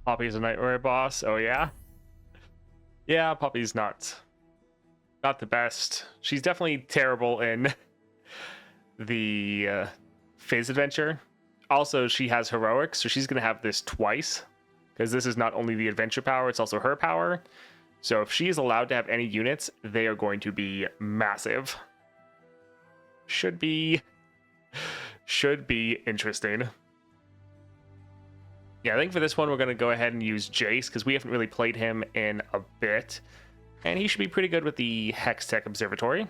Poppy's a nightmare boss. Oh yeah? Yeah, Poppy's not the best. She's definitely terrible in the Fizz adventure. Also, she has heroics, so she's going to have this twice, because this is not only the adventure power, it's also her power. So if she is allowed to have any units, they are going to be massive. Should be interesting. Yeah, I think for this one, we're going to go ahead and use Jayce, because we haven't really played him in a bit. And he should be pretty good with the Hex Tech Observatory.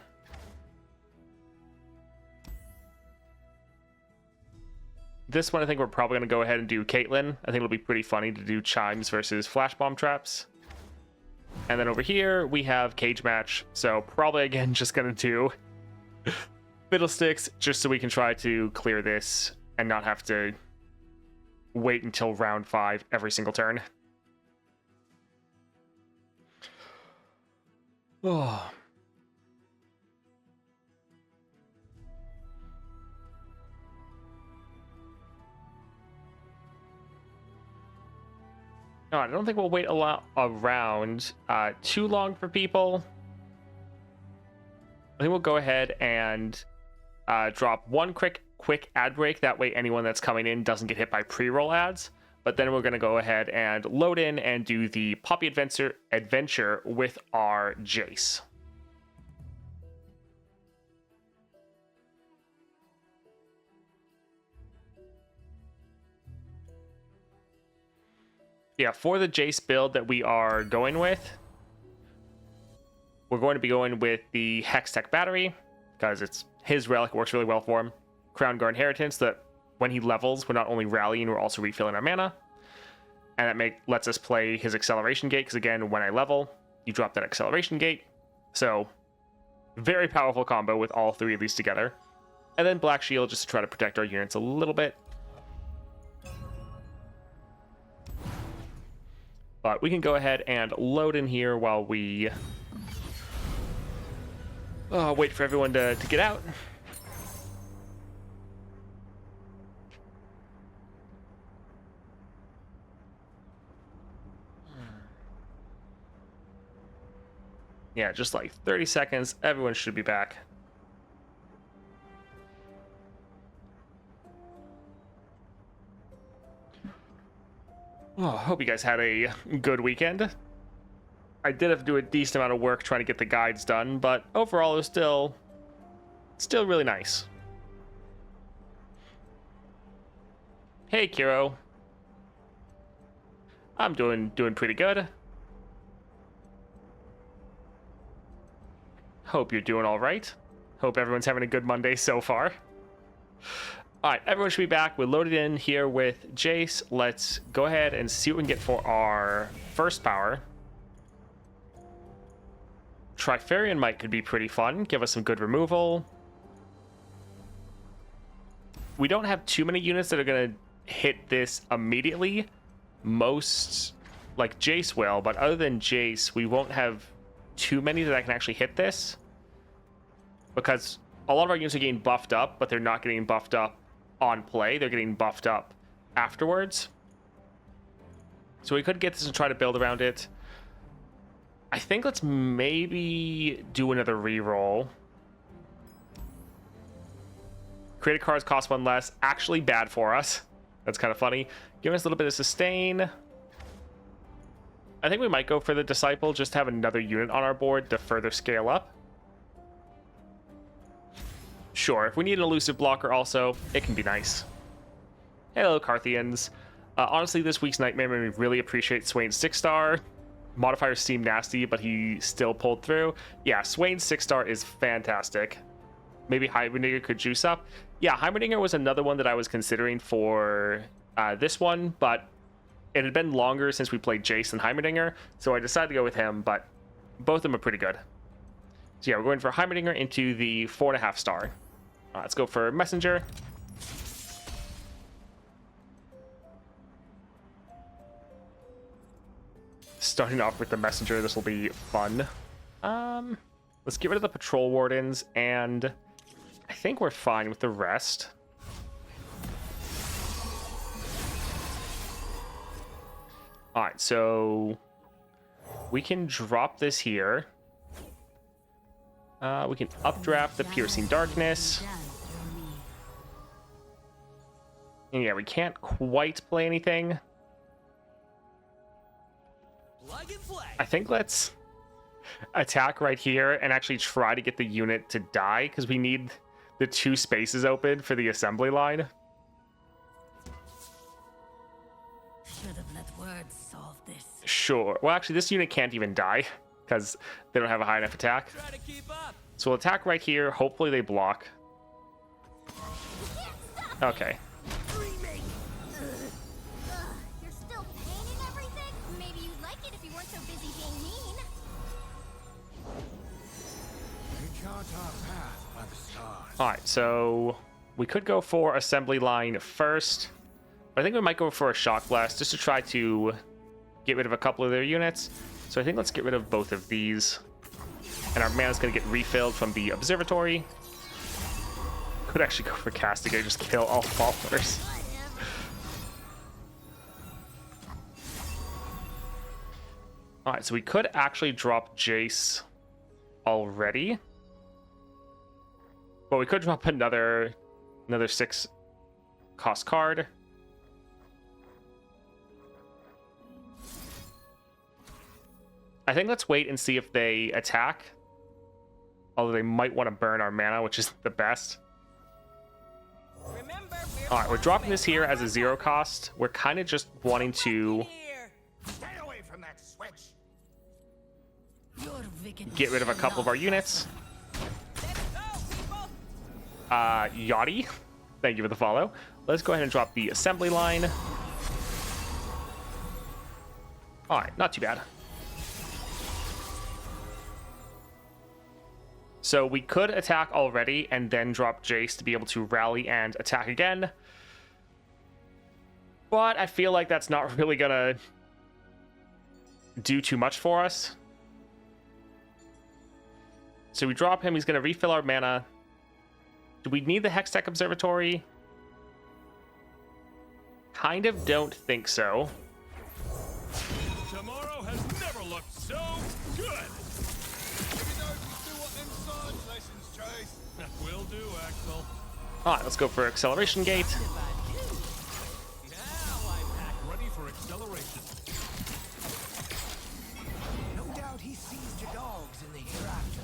This one, I think we're probably going to go ahead and do Caitlyn. I think it'll be pretty funny to do Chimes versus Flash Bomb Traps. And then over here, we have Cage Match. So probably, again, just going to do Fiddlesticks, just so we can try to clear this and not have to wait until round 5 every single turn. Oh. No, I don't think we'll wait around too long for people. I think we'll go ahead and drop one quick ad break. That way anyone that's coming in doesn't get hit by pre-roll ads. But then we're going to go ahead and load in and do the Poppy adventure with our Jayce. Yeah, for the Jayce build that we are going with, we're going to be going with the Hex Tech Battery, because it's his relic, works really well for him. Crown Guard Inheritance, that when he levels, we're not only rallying, we're also refilling our mana. And that lets us play his Acceleration Gate, because again, when I level, you drop that Acceleration Gate. So, very powerful combo with all 3 of these together. And then Black Shield, just to try to protect our units a little bit. But we can go ahead and load in here while we wait for everyone to get out. Yeah, just like 30 seconds, everyone should be back. Oh, hope you guys had a good weekend. I did have to do a decent amount of work trying to get the guides done, but overall it was still really nice. Hey, Kiro. I'm doing pretty good. Hope you're doing all right. Hope everyone's having a good Monday so far. All right, everyone should be back. We're loaded in here with Jayce. Let's go ahead and see what we can get for our first power. Trifarian Might could be pretty fun. Give us some good removal. We don't have too many units that are going to hit this immediately. Most, like Jayce will, but other than Jayce, we won't have too many that I can actually hit this. Because a lot of our units are getting buffed up, but they're not getting buffed up on play. They're getting buffed up afterwards. So we could get this and try to build around it. I think let's maybe do another reroll. Created cards cost 1 less. Actually bad for us. That's kind of funny. Give us a little bit of sustain. I think we might go for the Disciple, just to have another unit on our board to further scale up. Sure, if we need an elusive blocker also, it can be nice. Hello, Carthians. Honestly, this week's Nightmare made me really appreciate Swain's 6-star. Modifiers seem nasty, but he still pulled through. Yeah, Swain's 6-star is fantastic. Maybe Heimerdinger could juice up. Yeah, Heimerdinger was another one that I was considering for this one, but it had been longer since we played Jayce and Heimerdinger, so I decided to go with him, but both of them are pretty good. So yeah, we're going for Heimerdinger into the 4.5 star. Let's go for Messenger. Starting off with the Messenger, this will be fun. Let's get rid of the Patrol Wardens, and I think we're fine with the rest. All right, so we can drop this here. We can updraft the Piercing Darkness. And yeah, we can't quite play anything. I think let's attack right here and actually try to get the unit to die, because we need the 2 spaces open for the assembly line. Should have let words solve this. Sure. Well, actually, this unit can't even die because they don't have a high enough attack. So we'll attack right here. Hopefully they block. Okay. You're still painting everything? Maybe you'd like it if you weren't so busy being mean. We chart our path by the stars. All right, so we could go for assembly line first. But I think we might go for a shock blast just to try to get rid of a couple of their units. So I think let's get rid of both of these. And our mana's going to get refilled from the observatory. Could actually go for Castigator, just kill all followers. Alright, so we could actually drop Jayce already. But we could drop another 6 cost card. I think let's wait and see if they attack. Although they might want to burn our mana, which is the best. Alright, we're dropping this here as a 0 cost. We're kind of just wanting to Stay away from that switch. get rid of a couple of our units. Yachty, thank you for the follow. Let's go ahead and drop the assembly line. Alright, not too bad. So we could attack already and then drop Jayce to be able to rally and attack again. But I feel like that's not really gonna do too much for us. So we drop him, he's gonna refill our mana. Do we need the Hextech Observatory? Kind of don't think so. Tomorrow has never looked so good. Will do, Axel. Alright, let's go for Acceleration Gate. Now I'm ready for acceleration. No doubt he sees the dogs in the hereafter.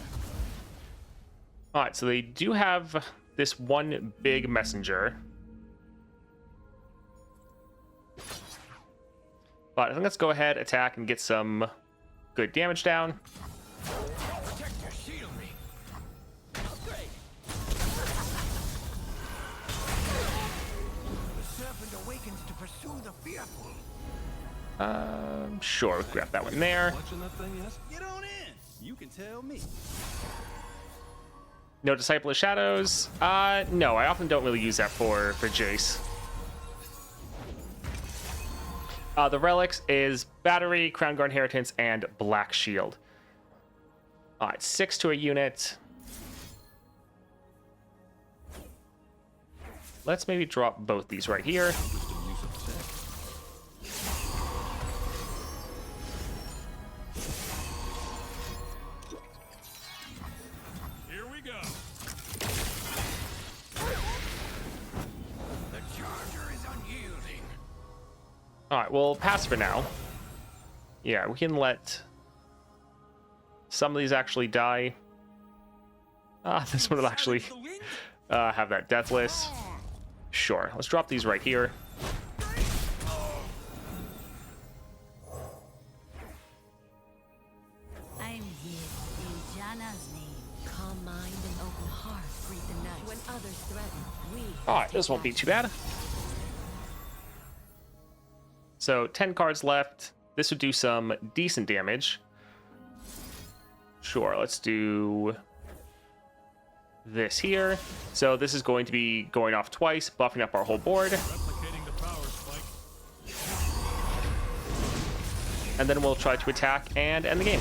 Alright, so they do have this one big messenger. But I think let's go ahead, attack, and get some good damage down. Protect your shield me. The serpent awakens to pursue the fearful. Sure, we'll grab that one there. Watching that thing yet? Get on in. You can tell me. No Disciple of Shadows. No, I often don't really use that for Jayce. The relics is Battery, Crown Guard Inheritance, and Black Shield. Alright, 6 to a unit. Let's maybe drop both these right here. Here we go. The charger is unyielding. Alright, we'll pass for now. Yeah, we can let some of these actually die. This one will actually have that Deathless. Sure, let's drop these right here. I'm here in Jana's name. Calm mind and open heart greet the night. When others threaten, we Alright, this won't be too bad. So 10 cards left. This would do some decent damage. Sure, let's do this here. So this is going to be going off twice, buffing up our whole board. Replicating the power spike. And then we'll try to attack and end the game.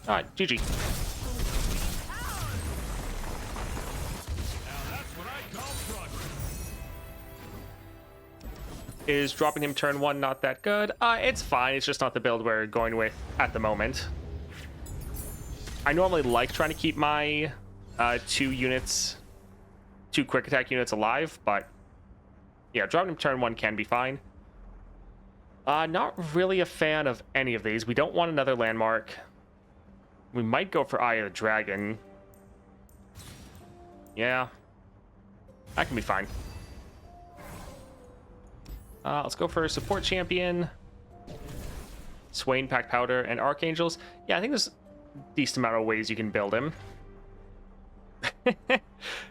Alright, GG. Now that's what I call progress. Is dropping him turn 1 not that good? It's fine. It's just not the build we're going with at the moment. I normally like trying to keep my 2 quick attack units alive, but yeah, dropping him turn 1 can be fine. Not really a fan of any of these. We don't want another landmark. We might go for Eye of the Dragon. Yeah, that can be fine. Let's go for a support champion. Swain, Pack Powder, and Archangels. Yeah, I think there's a decent amount of ways you can build him.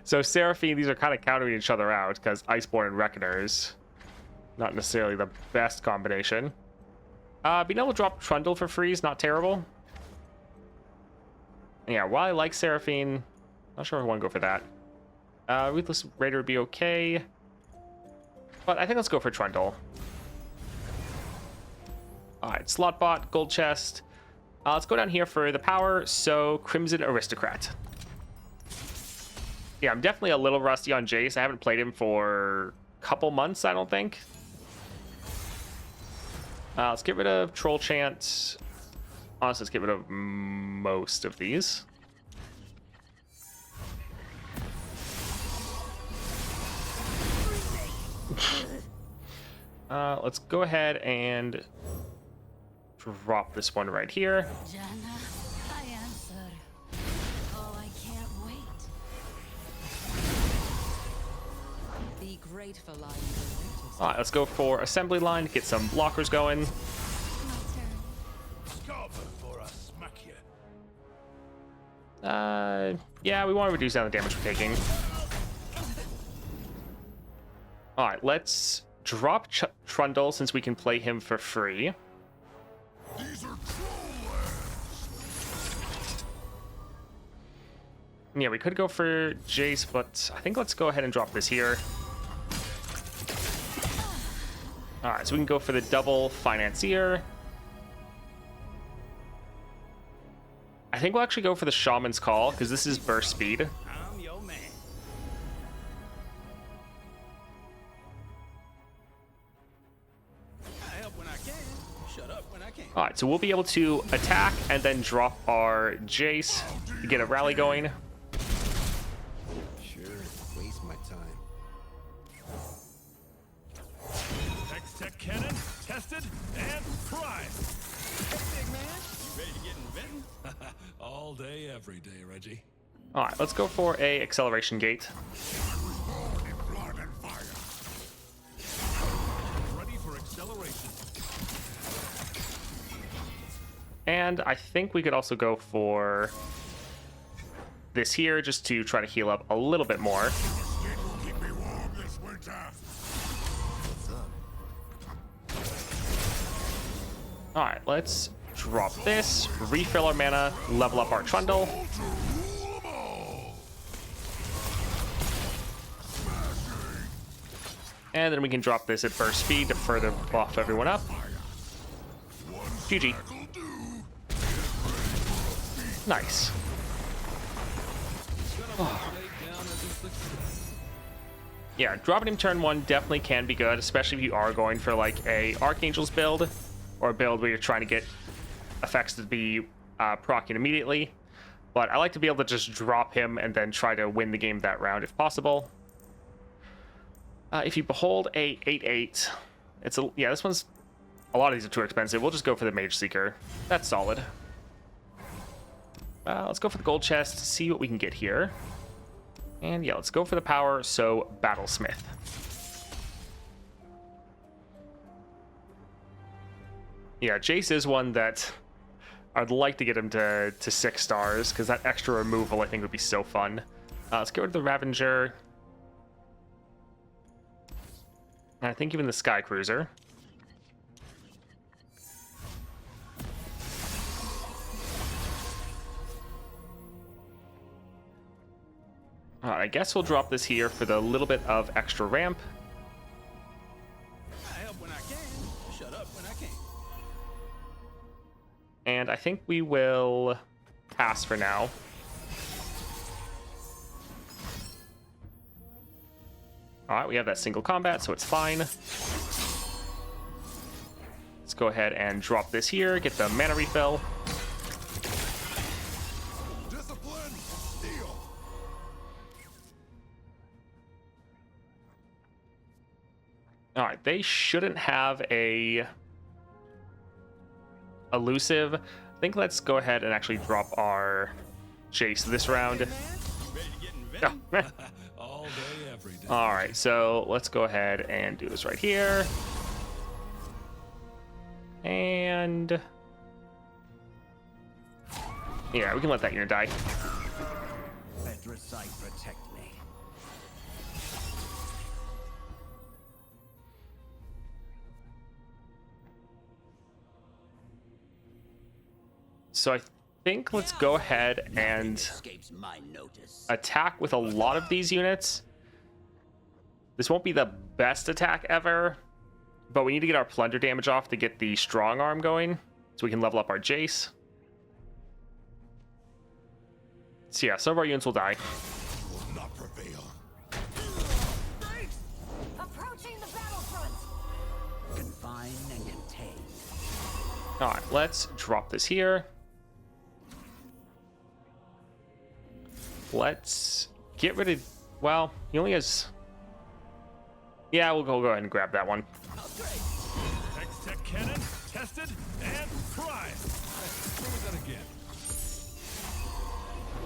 So Seraphine, these are kind of countering each other out because Iceborne and Reckoners, not necessarily the best combination. Being able to drop Trundle for free is not terrible. Yeah, while I like Seraphine, not sure if I want to go for that. Ruthless Raider would be okay. But I think let's go for Trundle. Alright, Slotbot, Gold Chest. Let's go down here for the power, so Crimson Aristocrat. Yeah, I'm definitely a little rusty on Jayce. I haven't played him for a couple months, I don't think. Let's get rid of Troll Chant. Honestly, let's get rid of most of these. Let's go ahead and drop this one right here. Jana, I answer. Oh, I can't wait. Be grateful I noticed. All right, let's go for assembly line, get some blockers going. My turn. Cover for a smack you. Yeah, we want to reduce down the damage we're taking. All right, let's drop Trundle since we can play him for free. These are troll lands. Yeah, we could go for Jayce, but I think let's go ahead and drop this here. All right, so we can go for the double Financier. I think we'll actually go for the Shaman's Call because this is burst speed. I'm your man. I help when I can. Shut up when I can. All right, so we'll be able to attack and then drop our Jayce to get a rally going. Sure, waste my time. X-Tech cannon, tested and primed. Hey, big man, you ready to get inventing? All day, every day, Reggie. All right, let's go for a acceleration gate. Ready for acceleration. And I think we could also go for this here just to try to heal up a little bit more. Keep me warm this winter. All right, let's drop this, refill our mana, level up our Trundle. And then we can drop this at burst speed to further buff everyone up. GG. Nice. Yeah, dropping him turn 1 definitely can be good, especially if you are going for like a Archangel's build or a build where you're trying to get effects to be proccing immediately. But I like to be able to just drop him and then try to win the game that round if possible. If you behold a 8/8, it's a yeah. This one's a lot of these are too expensive. We'll just go for the Mage Seeker. That's solid. Let's go for the gold chest. See what we can get here. And yeah, let's go for the power. So Battlesmith. Yeah, Jayce is one that I'd like to get him to 6 stars because that extra removal I think would be so fun. Let's get rid of the Ravager. And I think even the Sky Cruiser. Alright, I guess we'll drop this here for the little bit of extra ramp. I help when I can. Shut up when I can. And I think we will pass for now. Alright, we have that single combat, so it's fine. Let's go ahead and drop this here, get the mana refill. Discipline, steel. All right, they shouldn't have a elusive. I think let's go ahead and actually drop our Jayce this round. Ready to get invented? All day, every day. All right, so let's go ahead and do this right here. And yeah, we can let that unit die. Better sight protect me. So I think let's go ahead and Escapes my notice. attack with a lot of these units. This won't be the best attack ever, but we need to get our plunder damage off to get the strong arm going so we can level up our Jayce. So yeah, some of our units will die. Will not prevail. Approaching the battlefront. Confine and contain. All right, let's drop this here. Let's get rid of, well, he only has, yeah, we'll go ahead and grab that one. X-Tech cannon, tested and tried. What was that again?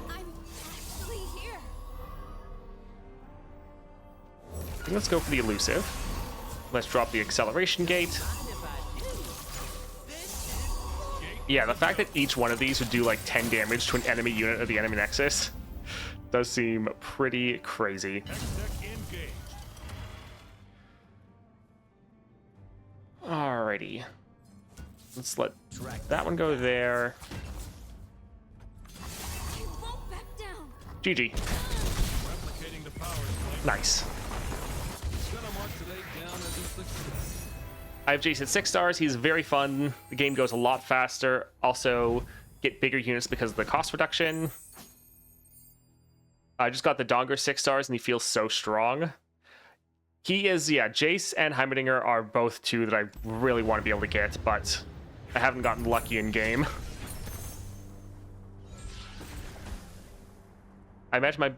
I'm actually here. I think let's go for the elusive. Let's drop the acceleration gate. Yeah, the fact that each one of these would do like 10 damage to an enemy unit of the enemy nexus does seem pretty crazy. X-Tech engaged. Alrighty. Let's let that one go there. I won't back down. GG. Replicating the power slate. Nice. Gonna mark today down as a success. I have Jace at 6 stars. He's very fun. The game goes a lot faster. Also, get bigger units because of the cost reduction. I just got the Donger 6 stars and he feels so strong. He is, yeah, Jayce and Heimerdinger are both two that I really want to be able to get, but I haven't gotten lucky in game. I imagine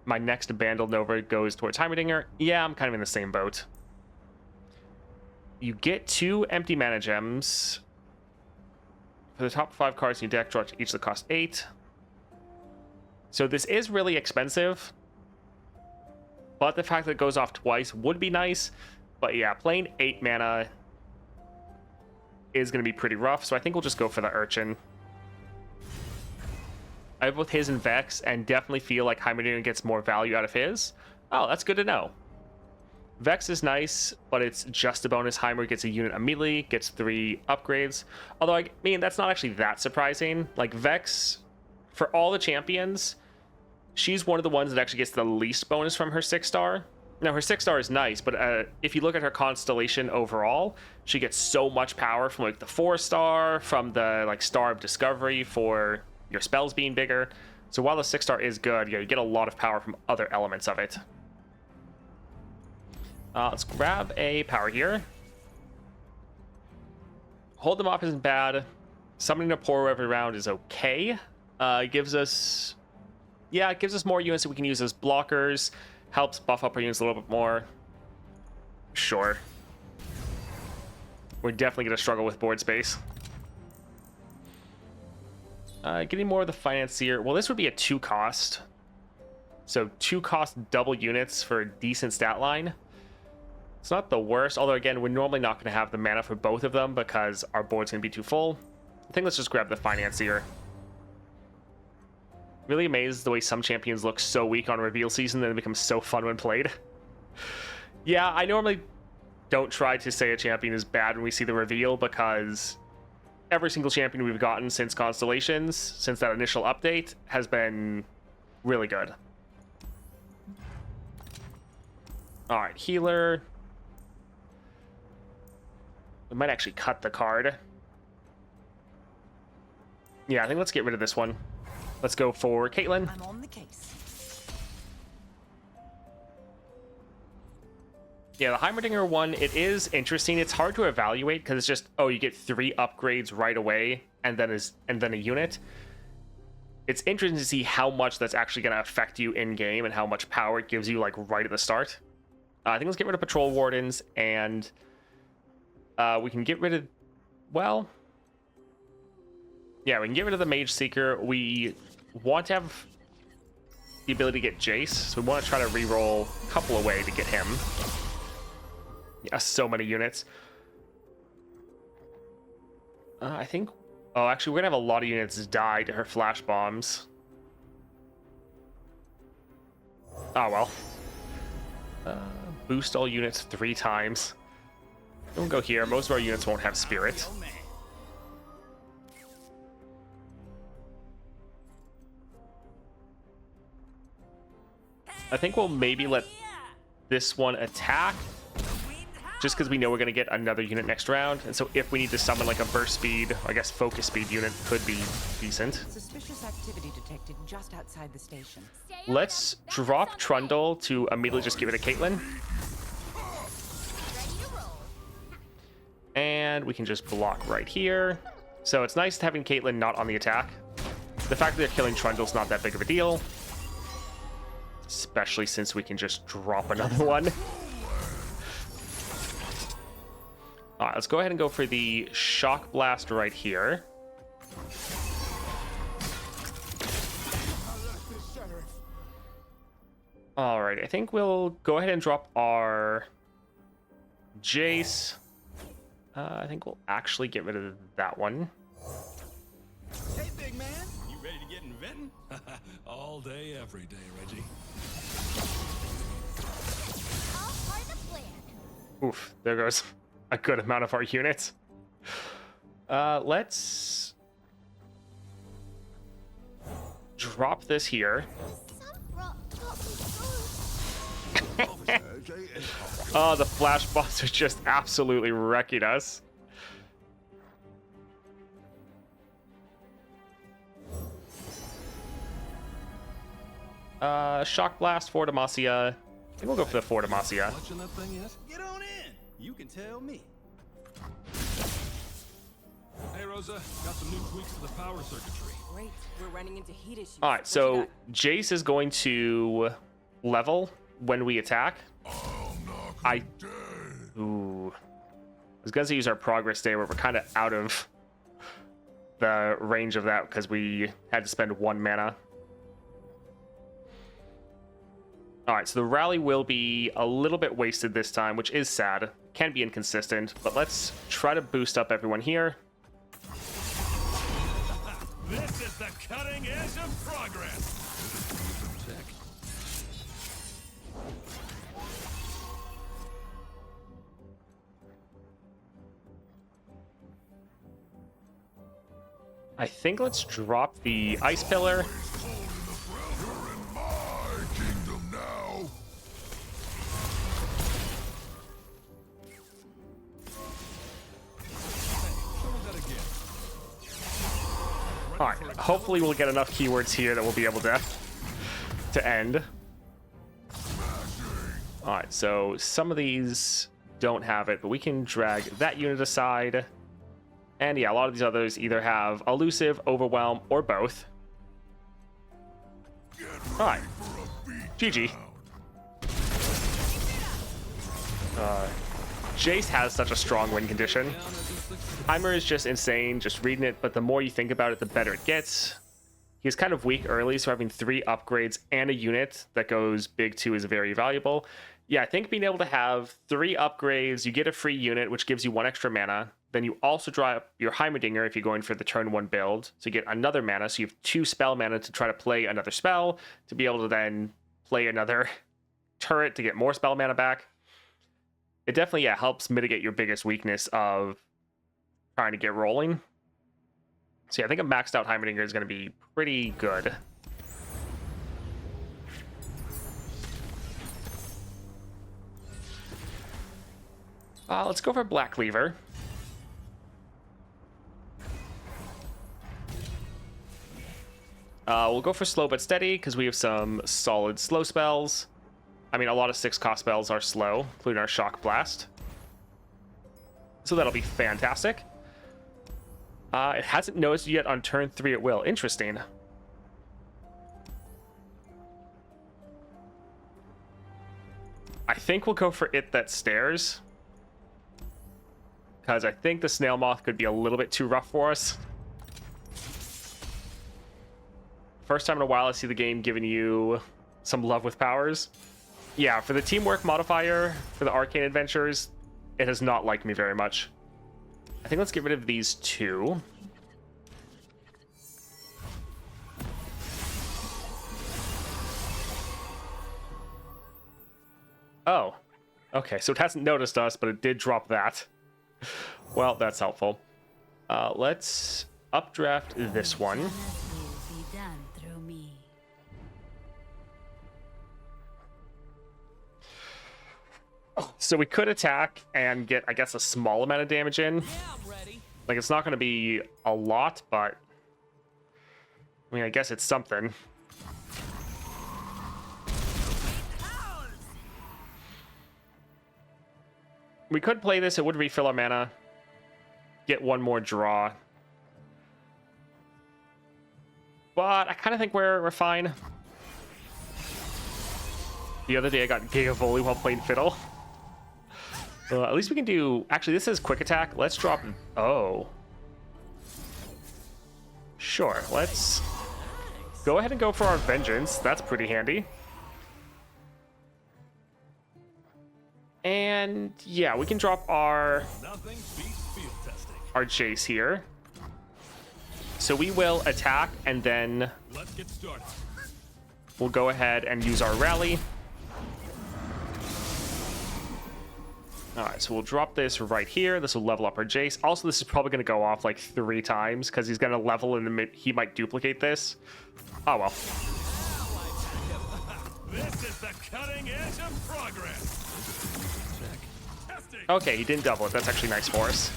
my next Bandle Nova goes towards Heimerdinger. Yeah, I'm kind of in the same boat. You get 2 empty mana gems. For the top 5 cards in your deck, draw each that cost 8. So this is really expensive. But the fact that it goes off twice would be nice. But yeah, playing 8 mana is going to be pretty rough. So I think we'll just go for the Urchin. I have both his and Vex, and definitely feel like Heimerdinger gets more value out of his. Oh, that's good to know. Vex is nice, but it's just a bonus. Heimer gets a unit immediately, gets 3 upgrades. Although, I mean, that's not actually that surprising. Like, Vex, for all the champions, she's one of the ones that actually gets the least bonus from her 6 star. Now, her 6 star is nice, but if you look at her constellation overall, she gets so much power from, like, the 4 star, from the, like, Star of Discovery for your spells being bigger. So while the 6 star is good, yeah, you get a lot of power from other elements of it. Let's grab a power here. Hold them off isn't bad. Summoning a Poro every round is okay. It gives us more units that we can use as blockers. Helps buff up our units a little bit more. Sure. We're definitely going to struggle with board space. Getting more of the Financier. Well, this would be a 2 cost. So 2 cost double units for a decent stat line. It's not the worst, although again, we're normally not going to have the mana for both of them because our board's going to be too full. I think let's just grab the Financier. Really amazed the way some champions look so weak on reveal season, then it becomes so fun when played. Yeah, I normally don't try to say a champion is bad when we see the reveal because every single champion we've gotten since Constellations, since that initial update, has been really good. Alright, healer. We might actually cut the card. Yeah, I think let's get rid of this one. Let's go for Caitlyn. I'm on the case. Yeah, the Heimerdinger one, it is interesting. It's hard to evaluate because it's just, oh, you get 3 upgrades right away and then a unit. It's interesting to see how much that's actually going to affect you in game and how much power it gives you like right at the start. I think let's get rid of Patrol Wardens, and we can get rid of, well, yeah, we can get rid of the Mage Seeker. We want to have the ability to get Jayce, so we want to try to reroll a couple away to get him. Yeah, so many units. I think... Oh, actually, we're going to have a lot of units die to her flash bombs. Oh, well. Boost all units 3 times. Don't go here. Most of our units won't have spirit. I think we'll maybe let this one attack, just because we know we're going to get another unit next round. And so if we need to summon like a burst speed, I guess focus speed unit could be decent. Suspicious activity detected just outside the station. Let's drop Trundle to immediately just give it a Caitlyn. And we can just block right here. So it's nice having Caitlyn not on the attack. The fact that they're killing Trundle's not that big of a deal, especially since we can just drop another one. All right, let's go ahead and go for the Shock Blast right here. All right, I think we'll go ahead and drop our Jayce. I think we'll actually get rid of that one. Hey, big man. You ready to get inventing? All day, every day, Reggie. All part of the plan. Oof, there goes a good amount of our units. Let's drop this here. Oh, the flash bots are just absolutely wrecking us. Shock Blast for Demacia. I think we'll go for the for Demacia. Watching that thing yet? Get on in. You can tell me. Hey, Rosa, got some new tweaks to the power circuitry. Great, we're running into heat issues. All right, What so you got? Jayce is going to level when we attack. Ooh. I was going to use our progress day where we're kind of out of the range of that because we had to spend 1 mana. All right, so the rally will be a little bit wasted this time, which is sad. Can be inconsistent, but let's try to boost up everyone here. This is the cutting edge of progress. I think let's drop the Ice Pillar. All right, hopefully we'll get enough keywords here that we'll be able to end. All right, so some of these don't have it, but we can drag that unit aside. And yeah, a lot of these others either have Elusive, Overwhelm, or both. All right, GG. Jayce has such a strong win condition. Heimer is just insane, just reading it, but the more you think about it, the better it gets. He's kind of weak early, so having 3 upgrades and a unit that goes big 2 is very valuable. Yeah, I think being able to have 3 upgrades, you get a free unit, which gives you 1 extra mana. Then you also draw up your Heimerdinger if you're going for the turn 1 build. So you get another mana, so you have 2 spell mana to try to play another spell, to be able to then play another turret to get more spell mana back. It definitely, yeah, helps mitigate your biggest weakness of trying to get rolling. So yeah, I think a maxed out Heimerdinger is going to be pretty good. Let's go for Black Cleaver. We'll go for Slow But Steady because we have some solid slow spells. I mean, a lot of 6-cost spells are slow, including our Shock Blast. So that'll be fantastic. It hasn't noticed yet on turn 3 it will. Interesting. I think we'll go for It That Stares. Because I think the Snail Moth could be a little bit too rough for us. First time in a while I see the game giving you some love with powers. Yeah, for the teamwork modifier, for the Arcane Adventures, it has not liked me very much. I think let's get rid of these 2. Oh, okay, so it hasn't noticed us, but it did drop that. Well, that's helpful. Let's updraft this one. Will be done through me. So we could attack and get, I guess, a small amount of damage in. Yeah, I'm ready. Like, it's not going to be a lot, but... I mean, I guess it's something. We could play this, it would refill our mana. Get one more draw. But I kind of think we're fine. The other day I got Giga Volley while playing Fiddle. At least we can do... Actually, this is quick attack. Let's drop... Oh. Sure, let's go ahead and go for our Vengeance. That's pretty handy. And yeah, we can drop our Nothing beats field testing. Jayce here. So we will attack and then Let's get started. we'll go ahead and use our rally. All right, so we'll drop this right here. This will level up our Jayce. Also, this is probably going to go off like 3 times because he's going to level in the mid. He might duplicate this. Oh well. This is the cutting edge of progress. Testing. Okay, he didn't double it. That's actually nice for us.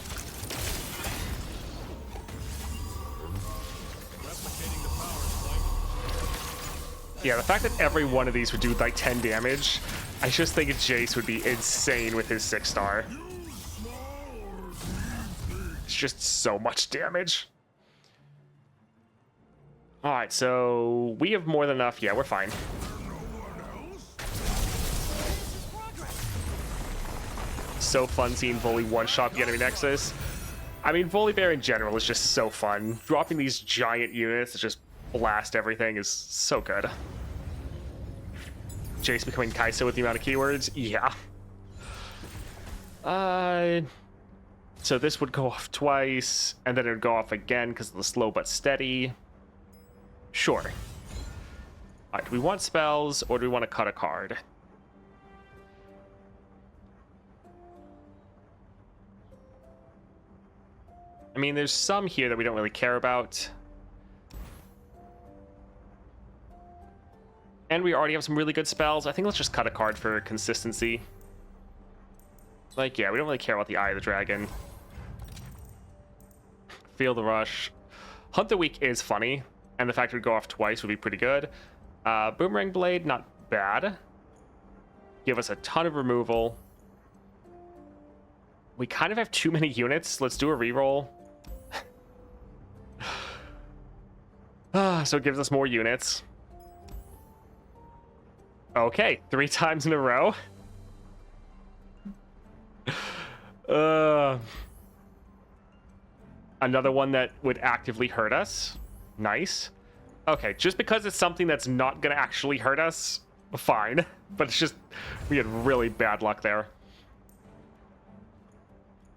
Replicating the power spike. Yeah, the fact that every one of these would do like 10 damage, I just think Jayce would be insane with his 6-star. It's just so much damage. All right, so we have more than enough. Yeah, we're fine. So fun seeing Volley one-shot the enemy Nexus. I mean, Volley Bear in general is just so fun. Dropping these giant units that just blast everything is so good. Jayce becoming Kai'Sa with the amount of keywords? Yeah. So this would go off twice, and then it would go off again because of the slow but steady. Sure. Alright, do we want spells, or do we want to cut a card? I mean, there's some here that we don't really care about. And we already have some really good spells. I think let's just cut a card for consistency. Like, yeah, we don't really care about the Eye of the Dragon. Feel the Rush. Hunt the Weak is funny, and the fact it would go off twice would be pretty good. Boomerang Blade, not bad. Give us a ton of removal. We kind of have too many units. Let's do a reroll. So it gives us more units. Okay, 3 times in a row. Another one that would actively hurt us. Nice. Okay, just because it's something that's not going to actually hurt us, fine. But it's just, we had really bad luck there.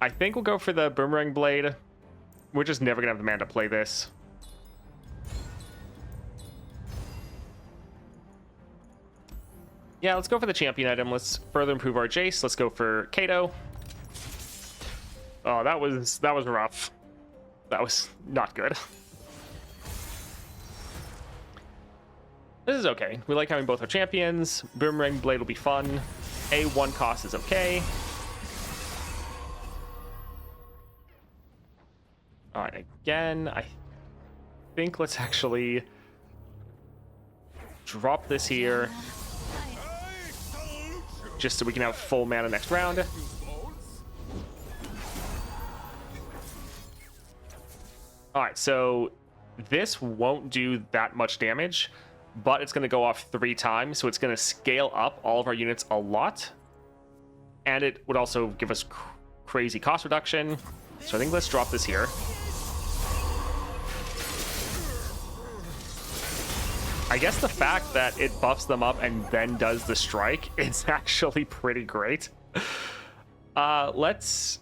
I think we'll go for the Boomerang Blade. We're just never going to have the mana to play this. Yeah, let's go for the champion item. Let's further improve our Jayce. Let's go for Kato. Oh, that was rough. That was not good. This is okay. We like having both our champions. Boomerang Blade will be fun. A1 cost is okay. All right, again, I think let's actually drop this here. just so we can have full mana next round. Alright, so this won't do that much damage, but it's going to go off 3 times, so it's going to scale up all of our units a lot. And it would also give us crazy cost reduction. So I think let's drop this here. I guess the fact that it buffs them up and then does the strike is actually pretty great. Let's,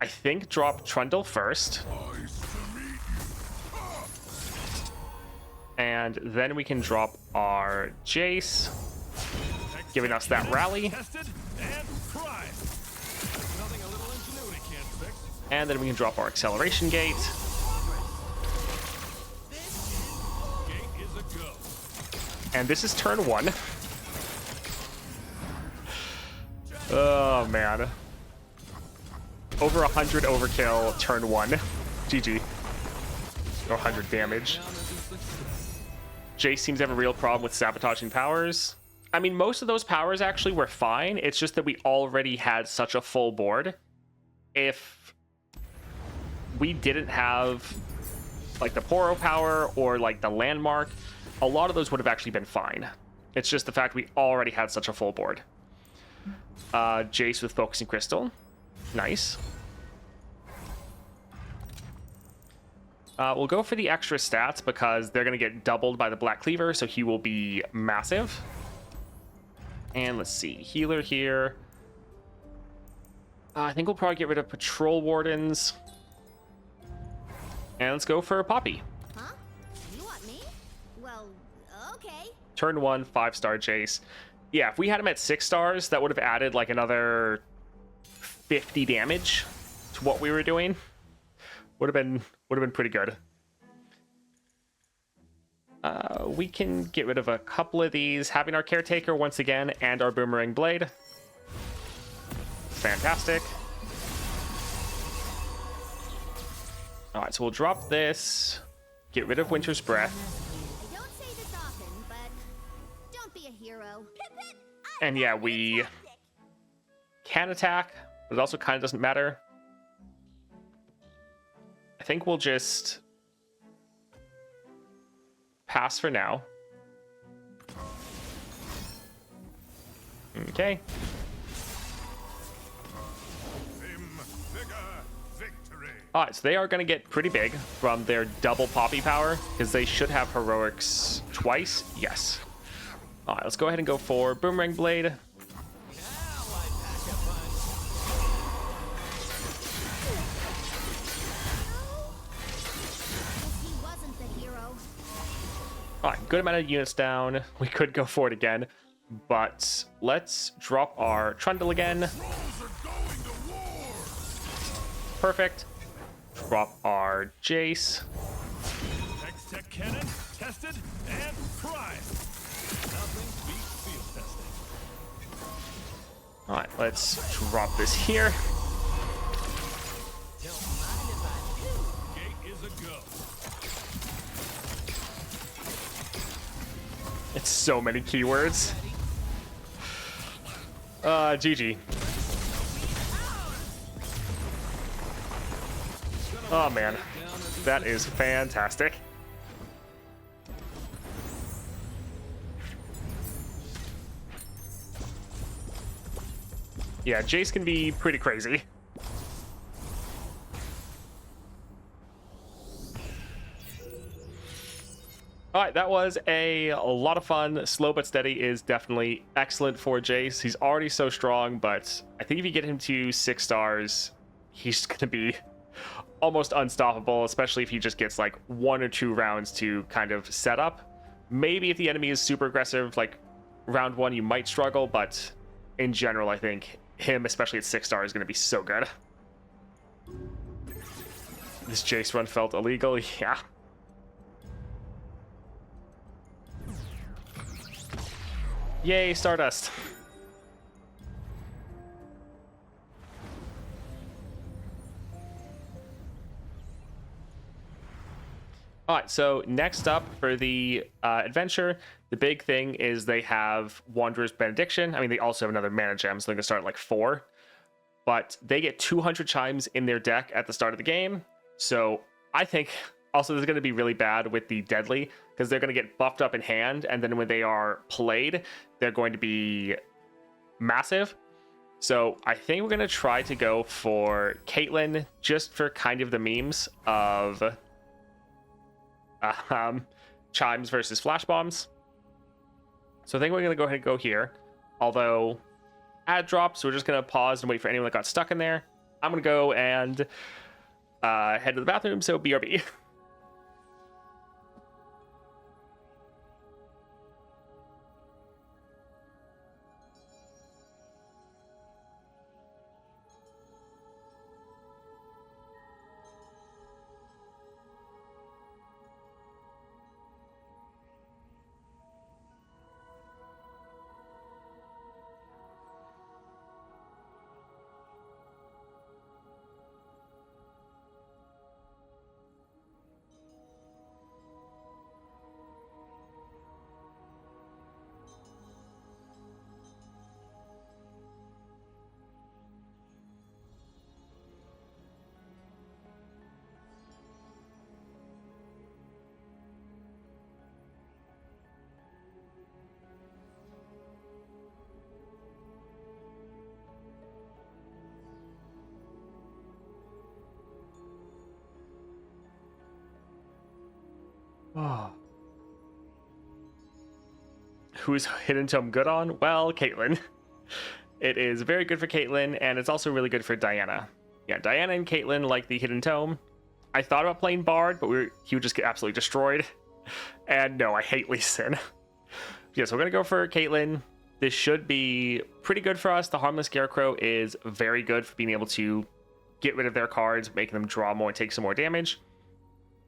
I think, drop Trundle first. And then we can drop our Jayce, giving us that rally. And then we can drop our acceleration gate. And this is turn 1. Oh, man. Over 100 overkill, turn 1. GG. Or 100 damage. Jayce seems to have a real problem with sabotaging powers. I mean, most of those powers actually were fine. It's just that we already had such a full board. If we didn't have, like, the Poro power or, like, the landmark, a lot of those would have actually been fine. It's just the fact we already had such a full board. Jayce with Focusing Crystal. Nice. We'll go for the extra stats because they're going to get doubled by the Black Cleaver, so he will be massive. And let's see. Healer here. I think we'll probably get rid of Patrol Wardens. And let's go for Poppy. Huh? You want me? Well, okay. Turn 1, 5-star Jayce. Yeah, if we had him at 6 stars, that would have added like another 50 damage to what we were doing. Would have been pretty good. We can get rid of a couple of these, having our Caretaker once again and our Boomerang Blade. Fantastic. All right, so we'll drop this, get rid of Winter's Breath. I don't say this often, but don't be a hero. And yeah, we can attack, but it also kind of doesn't matter. I think we'll just pass for now. Okay. Alright, so they are going to get pretty big from their double Poppy power, because they should have heroics twice. Yes. Alright, let's go ahead and go for Boomerang Blade. Alright, good amount of units down. We could go for it again, but let's drop our Trundle again. Perfect. Drop our Jayce. X-Tech cannon tested and tried. Nothing beats field testing. Alright, let's drop this here. Gate is a go. It's so many keywords. GG. Oh man, that is fantastic. Yeah, Jayce can be pretty crazy. All right, that was a lot of fun. Slow but steady is definitely excellent for Jayce. He's already so strong, but I think if you get him to 6 stars, he's going to be almost unstoppable, especially if he just gets like 1 or 2 rounds to kind of set up. Maybe if the enemy is super aggressive, like round 1, you might struggle, but in general, I think him, especially at 6 stars, is going to be so good. This Jayce run felt illegal. Yeah. Yay, Stardust. All right, so next up for the adventure, the big thing is they have Wondrous Benediction. I mean, they also have another mana gem, so they can start at like 4. But they get 200 chimes in their deck at the start of the game. So I think also this is going to be really bad with the Deadly, because they're going to get buffed up in hand, and then when they are played, they're going to be massive. So I think we're going to try to go for Caitlyn, just for kind of the memes of chimes versus flash bombs. So I think we're going to go ahead and go here. Although ad drops, we're just going to pause and wait for anyone that got stuck in there. I'm going to go and head to the bathroom, so BRB. Oh. Who's Hidden Tome good on? Well, Caitlyn. It is very good for Caitlyn, and it's also really good for Diana. Yeah, Diana and Caitlyn like the Hidden Tome. I thought about playing Bard, but he would just get absolutely destroyed. And no, I hate Lee Sin. Yeah, so we're going to go for Caitlyn. This should be pretty good for us. The Harmless Scarecrow is very good for being able to get rid of their cards, making them draw more and take some more damage.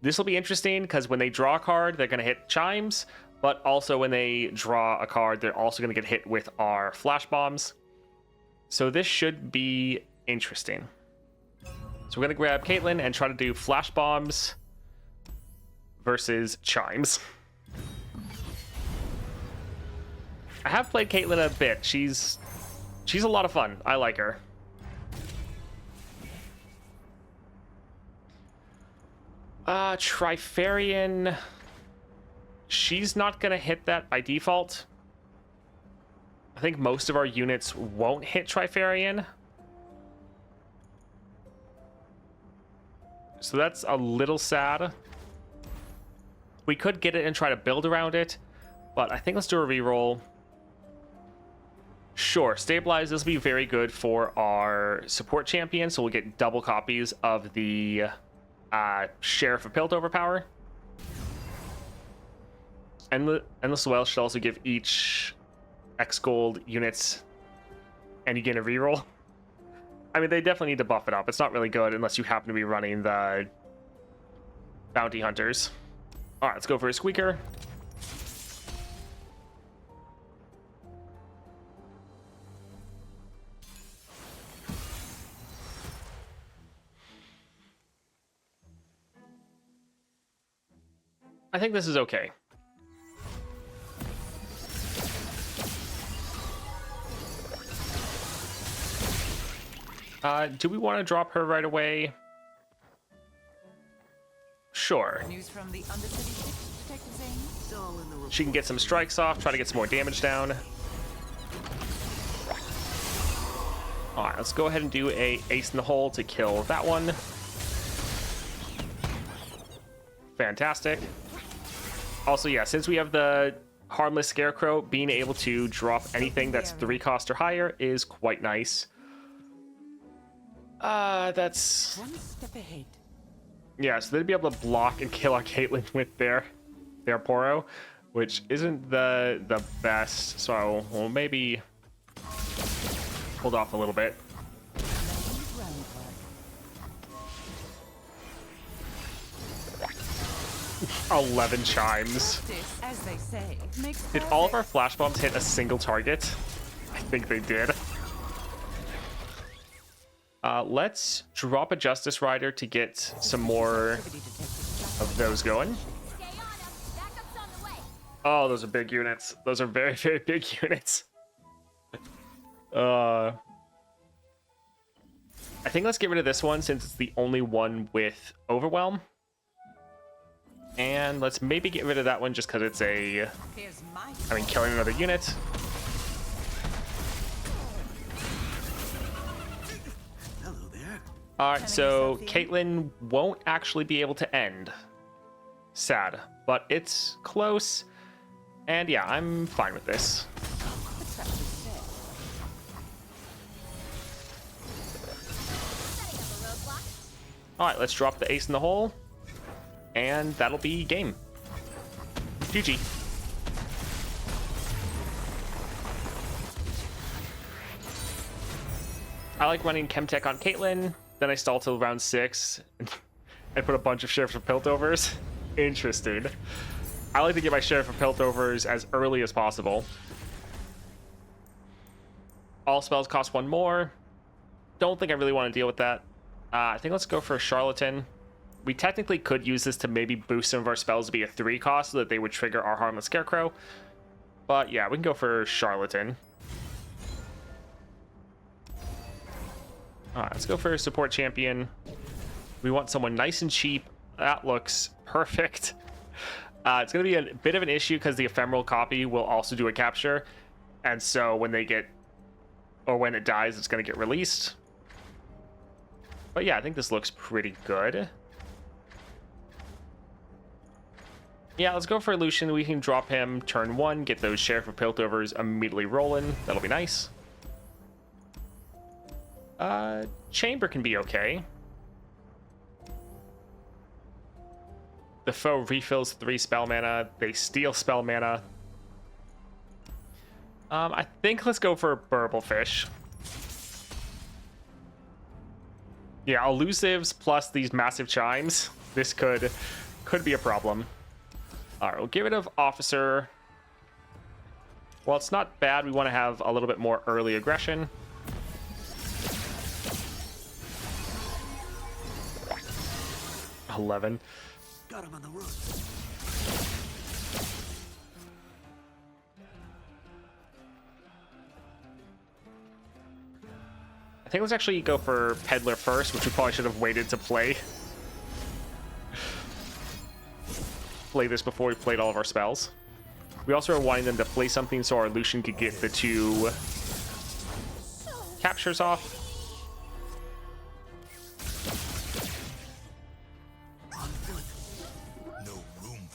This will be interesting because when they draw a card, they're going to hit chimes, but also when they draw a card, they're also going to get hit with our flash bombs. So this should be interesting. So we're going to grab Caitlyn and try to do flash bombs versus chimes. I have played Caitlyn a bit. She's a lot of fun. I like her. Trifarian. She's not gonna hit that by default. I think most of our units won't hit Trifarian. So that's a little sad. We could get it and try to build around it, but I think let's do a reroll. Sure, Stabilize. This will be very good for our support champion, so we'll get double copies of the Sheriff of Piltover power. Endless Well should also give each X gold units, and you get a reroll. I mean, they definitely need to buff it up. It's not really good unless you happen to be running the Bounty Hunters. All right, let's go for a Squeaker. I think this is okay. Do we want to drop her right away? Sure. News from the Undercity Detective Zane. She can get some strikes off, try to get some more damage down. Alright, let's go ahead and do a ace in the hole to kill that one. Fantastic. Also, yeah, since we have the Harmless Scarecrow, being able to drop anything that's 3 cost or higher is quite nice. That's... One step ahead. Yeah, so they'd be able to block and kill our Caitlyn with their Poro, which isn't the best. So we'll maybe hold off a little bit. 11 chimes. As they say, Did all of our flash bombs hit a single target? I think they did. Let's drop a Justice Rider to get some more of those going. Stay on 'em. Backup's on the way. Oh, those are big units. Those are very, very big units. I think let's get rid of this one since it's the only one with Overwhelm. And let's maybe get rid of that one just because it's a... Here's my I mean, killing another unit. Hello there. Alright, so yourself in. Caitlyn won't actually be able to end. Sad. But it's close. And yeah, I'm fine with this. the trap is set. Setting up a roadblock. Alright, let's drop the ace in the hole. And that'll be game. GG. I like running Chemtech on Caitlyn. Then I stall till round 6 and put a bunch of Sheriff of Piltovers. Interesting. I like to get my Sheriff of Piltovers as early as possible. All spells cost 1 more. Don't think I really want to deal with that. I think let's go for a Charlatan. We technically could use this to maybe boost some of our spells to be a 3 cost so that they would trigger our Harmless Scarecrow. But yeah, we can go for Charlatan. Alright, let's go for a support champion. We want someone nice and cheap. That looks perfect. It's going to be a bit of an issue because the ephemeral copy will also do a capture. And so when they get... or when it dies, it's going to get released. But yeah, I think this looks pretty good. Yeah, let's go for Lucian. We can drop him turn 1, get those Sheriff of Piltovers immediately rolling. That'll be nice. Chamber can be okay. The foe refills 3 spell mana. They steal spell mana. I think let's go for Burblefish. Yeah, elusives plus these massive chimes. This could be a problem. All right, we'll get rid of Officer. Well, it's not bad. We want to have a little bit more early aggression. $11. Got him on the roof. I think let's actually go for Peddler first, which we probably should have waited to play this before we played all of our spells. We also are wanting them to play something so our Lucian could get the 2 captures off.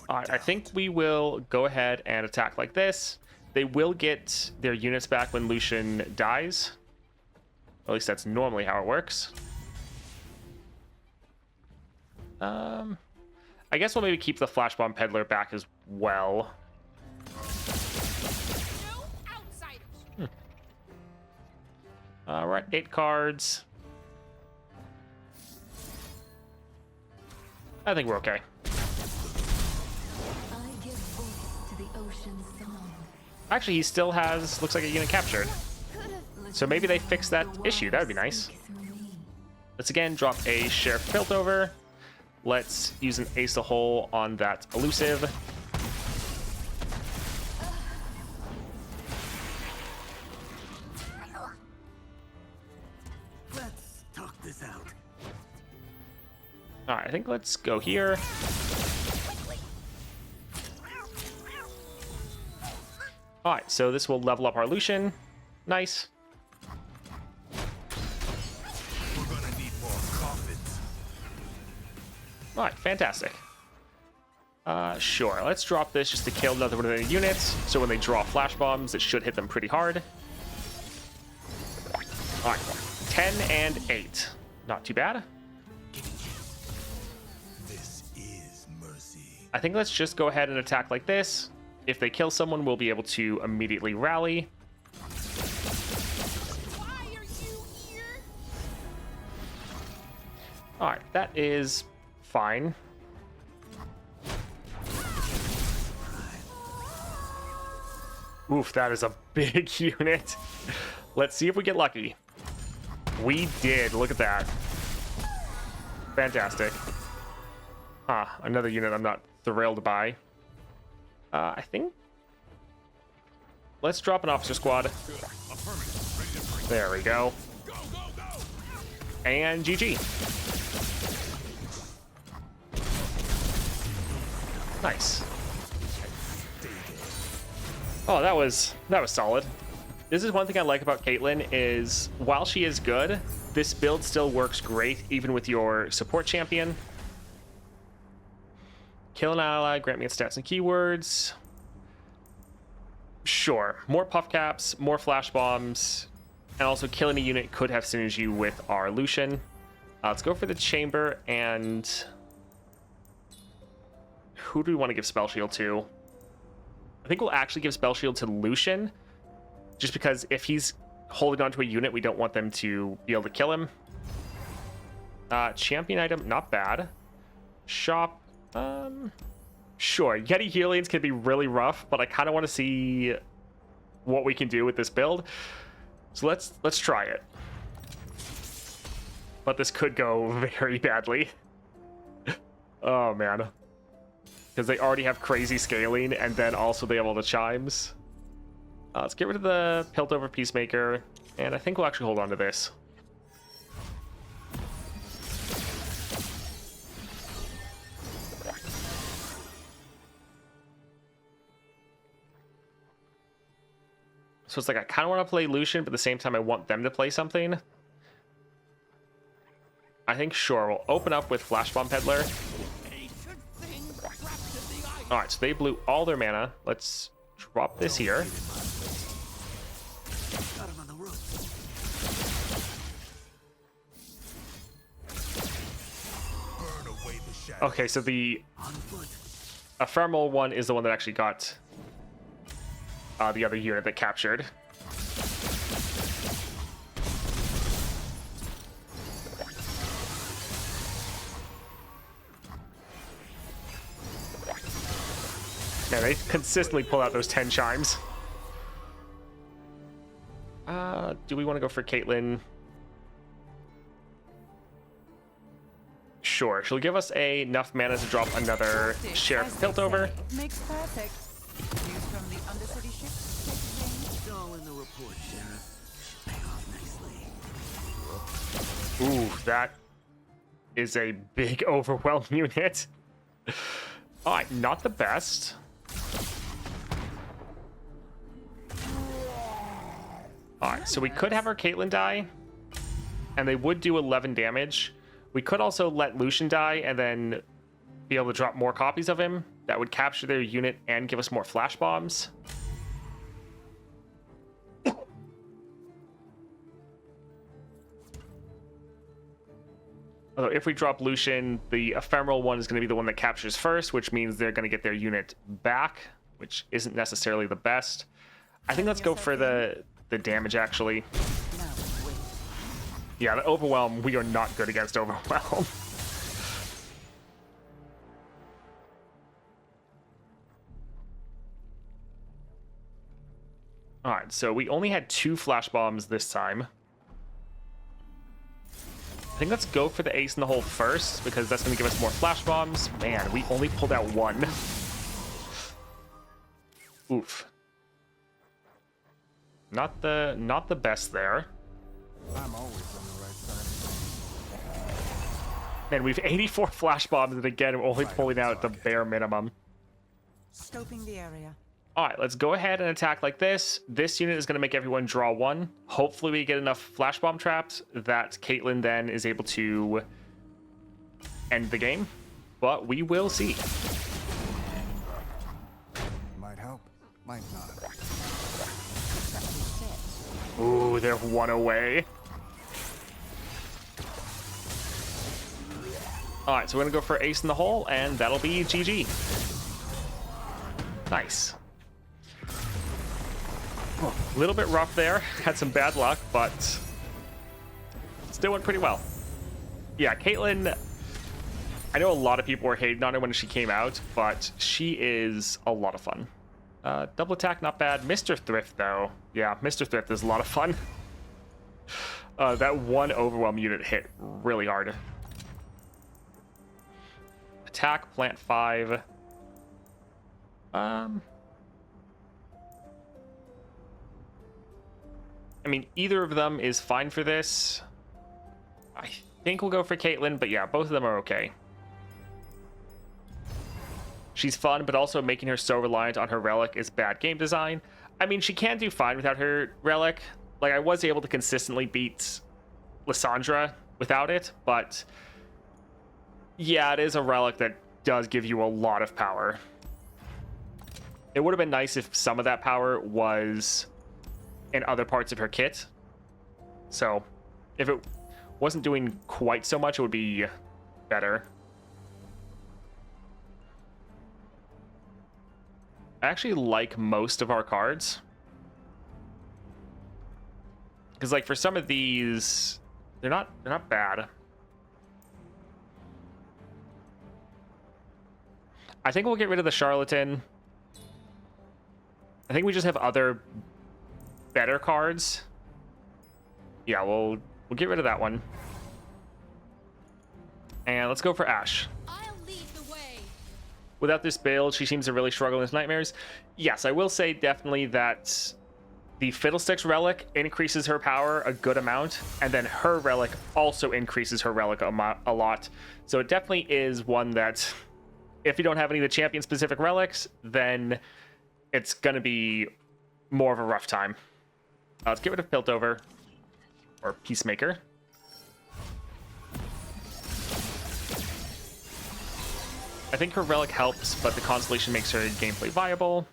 Alright, I think we will go ahead and attack like this. They will get their units back when Lucian dies. At least that's normally how it works. I guess we'll maybe keep the Flash Bomb Peddler back as well. We're at 8 cards. I think we're okay. I give voice to the ocean's song. Actually, he still has, looks like a unit captured. So maybe they fix that issue. That would be nice. Let's again drop a Sheriff Piltover. Let's use an Ace the Hole on that elusive. Let's talk this out. All right, I think let's go here. All right, so this will level up our Lucian. Nice. We're gonna need more coffins. All right, fantastic. Sure, let's drop this just to kill another one of the units. So when they draw flash bombs, it should hit them pretty hard. All right, 10 and 8. Not too bad. This is mercy. I think let's just go ahead and attack like this. If they kill someone, we'll be able to immediately rally. Why are you here? All right, that is fine. Oof, that is a big unit. Let's see if we get lucky. We did. Look at that. Fantastic. Another unit I'm not thrilled by. I think... Let's drop an officer squad. There we go. And GG. Nice. Oh, that was solid. This is one thing I like about Caitlyn is while she is good, this build still works great even with your support champion. Kill an ally, grant me its stats and keywords. Sure, more puff caps, more flash bombs, and also killing a unit could have synergy with our Lucian. Let's go for the chamber, and who do we want to give spell shield to? I think we'll actually give spell shield to Lucian, just because if he's holding onto a unit, we don't want them to be able to kill him. Champion item, not bad. Shop, sure. Yeti Helions can be really rough, but I kind of want to see what we can do with this build. So let's try it. But this could go very badly. Oh man. Because they already have crazy scaling, and then also they have all the chimes. Let's get rid of the Piltover Peacemaker, and I think we'll actually hold on to this. So it's like I kind of want to play Lucian, but at the same time I want them to play something. I think, sure, we'll open up with Flash Bomb Peddler. Alright, so they blew all their mana. Let's drop this here. Okay, so the ephemeral one is the one that actually got the other unit that captured. Yeah, they consistently pull out those 10 chimes. Do we want to go for Caitlyn? Sure, she'll give us enough mana to drop another Sheriff Piltover. Makes perfect. News from the Undercity ship. It's all in the report, Sheriff. Pay off nicely. Ooh, that is a big overwhelm unit. Alright, not the best. Alright, so we could have our Caitlyn die, and they would do 11 damage. We could also let Lucian die and then be able to drop more copies of him. That would capture their unit and give us more flash bombs. Although if we drop Lucian, the ephemeral one is going to be the one that captures first, which means they're going to get their unit back, which isn't necessarily the best. I think let's go for the damage, actually. Yeah, the overwhelm, we are not good against overwhelm. Alright, so we only had 2 flash bombs this time. I think let's go for the ace in the hole first, because that's going to give us more flash bombs. Man, we only pulled out 1. Oof. Not the best there. I'm always on the right side of things. Man, we've 84 flash bombs, and again, we're only pulling out the bare minimum. Scoping the area. All right, let's go ahead and attack like this. This unit is going to make everyone draw 1. Hopefully we get enough flash bomb traps that Caitlyn then is able to end the game, but we will see. Might help, might not. Ooh, they're 1 away. All right, so we're gonna go for ace in the hole, and that'll be GG. Nice. A little bit rough there. Had some bad luck, but still went pretty well. Yeah, Caitlyn, I know a lot of people were hating on her when she came out, but she is a lot of fun. Double attack, not bad. Mr. Thrift, though. Yeah, Mr. Thrift is a lot of fun. That one overwhelm unit hit really hard. attack, plant 5. I mean, either of them is fine for this. I think we'll go for Caitlyn, but yeah, both of them are okay. She's fun, but also making her so reliant on her relic is bad game design. I mean, she can do fine without her relic. Like, I was able to consistently beat Lysandra without it, but yeah, it is a relic that does give you a lot of power. It would have been nice if some of that power was in other parts of her kit. So if it wasn't doing quite so much, it would be better. I actually like most of our cards. Because like for some of these, they're not bad. I think we'll get rid of the Charlatan. I think we just have other better cards. Yeah, we'll get rid of that one. And let's go for Ashe. I'll lead the way. Without this build, she seems to really struggle with nightmares. Yes, I will say definitely that the Fiddlesticks relic increases her power a good amount, and then her relic also increases her relic a lot. So it definitely is one that, if you don't have any of the champion-specific relics, then it's going to be more of a rough time. Let's get rid of Piltover, or Peacemaker. I think her relic helps, but the Constellation makes her gameplay viable.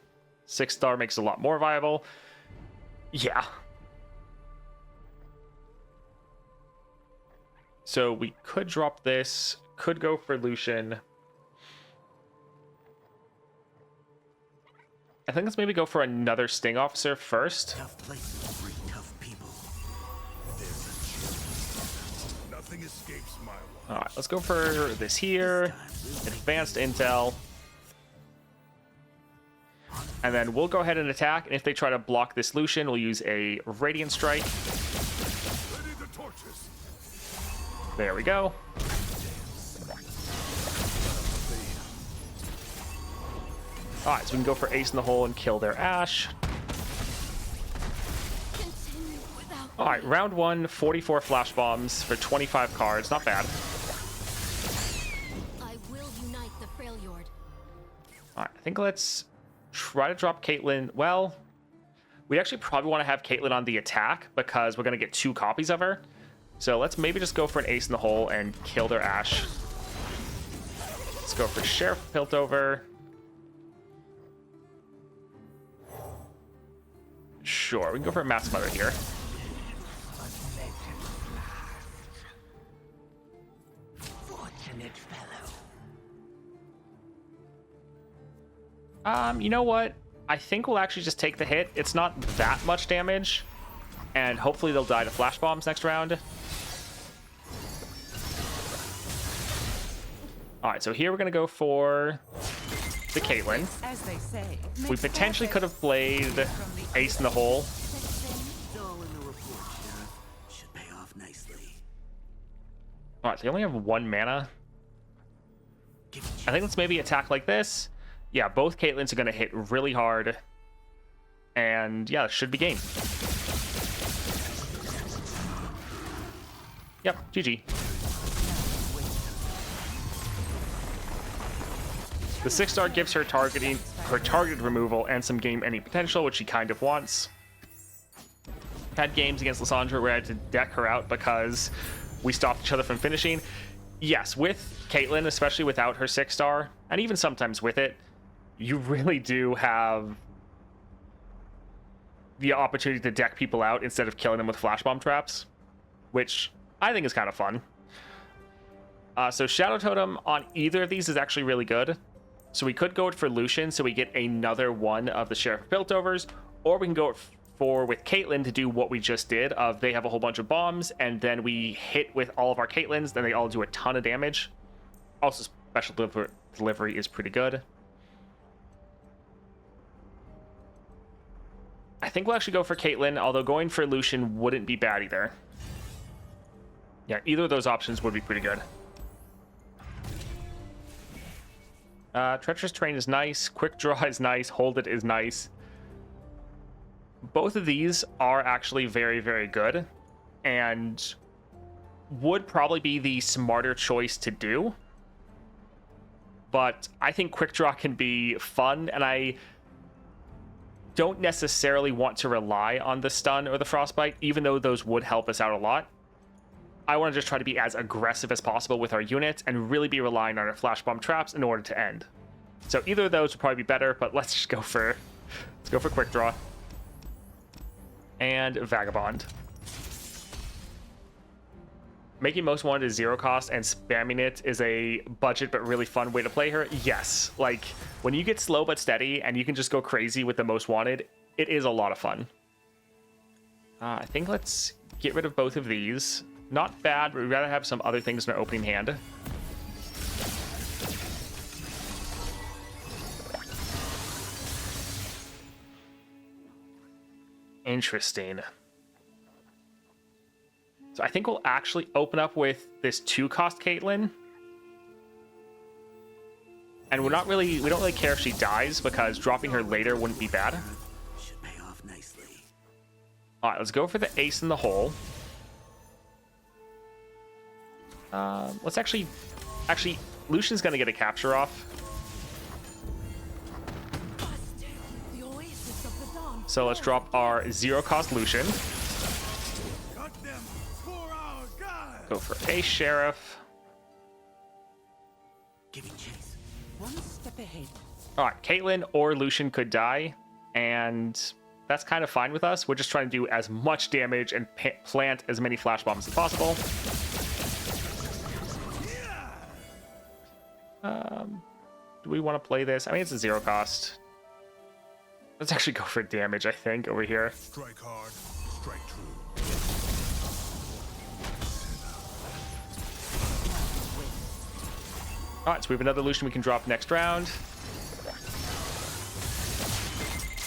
6-star makes it a lot more viable. Yeah. So we could drop this, could go for Lucian. I think let's maybe go for another Sting Officer first. Tough places breed tough people. There's a nothing escapes my watch. All right, let's go for this here. Advanced Intel. And then we'll go ahead and attack. And if they try to block this Lucian, we'll use a Radiant Strike. Ready the torches. There we go. All right, so we can go for Ace in the Hole and kill their Ashe. Continue without All right, round 1, 44 flash bombs for 25 cards. Not bad. I will unite the Freljord. All right, I think let's try to drop Caitlyn. Well, we actually probably want to have Caitlyn on the attack because we're going to get 2 copies of her. So let's maybe just go for an Ace in the Hole and kill their Ashe. Let's go for Sheriff Piltover. Sure, we can go for a Mass Mother here. Fortunate fellow. You know what? I think we'll actually just take the hit. It's not that much damage. And hopefully they'll die to flash bombs next round. Alright, so here we're going to go for the Caitlyn. As they say, We potentially could have played Ace in the Hole. It's all in the report, Sheriff. Should pay off nicely. Alright, they only have 1 mana. I think let's maybe attack like this. Yeah, both Caitlyn's are going to hit really hard. And yeah, it should be game. Yep, GG. The 6-star gives her targeted removal and some game ending potential, which she kind of wants. Had games against Lysandra where I had to deck her out because we stopped each other from finishing. Yes, with Caitlyn, especially without her 6-star, and even sometimes with it, you really do have the opportunity to deck people out instead of killing them with flash bomb traps, which I think is kind of fun. So Shadow Totem on either of these is actually really good. So we could go for Lucian so we get another one of the Sheriff Piltovers, or we can go for with Caitlyn to do what we just did of they have a whole bunch of bombs and then we hit with all of our Caitlyns, then they all do a ton of damage. Also special delivery is pretty good. I think we'll actually go for Caitlyn, although going for Lucian wouldn't be bad either. Yeah, either of those options would be pretty good. Treacherous Terrain is nice. Quick Draw is nice. Hold It is nice. Both of these are actually very, very good and would probably be the smarter choice to do. But I think Quick Draw can be fun, and I don't necessarily want to rely on the stun or the frostbite, even though those would help us out a lot. I want to just try to be as aggressive as possible with our unit and really be relying on our flash bomb traps in order to end. So either of those would probably be better, but let's just go for Quick Draw and Vagabond. Making Most Wanted is 0 cost and spamming it is a budget but really fun way to play her. Yes, like when you get slow but steady and you can just go crazy with the Most Wanted, it is a lot of fun. I think let's get rid of both of these. Not bad, but we'd rather have some other things in our opening hand. Interesting. So I think we'll actually open up with this 2-cost Caitlyn. And we don't really care if she dies because dropping her later wouldn't be bad. Should pay off nicely. All right, let's go for the ace in the hole. Let's actually, Lucian's gonna get a capture off. The oasis of the dawn. So let's drop our 0-cost Lucian. Cut them for our God. Go for a sheriff. Giving chase. One step ahead. All right, Caitlyn or Lucian could die, and that's kind of fine with us. We're just trying to do as much damage and plant as many flash bombs as possible. Do we want to play this? I mean, it's a 0 cost. Let's actually go for damage, I think, over here. Strike hard, strike true. All right, so we have another Lucian we can drop next round.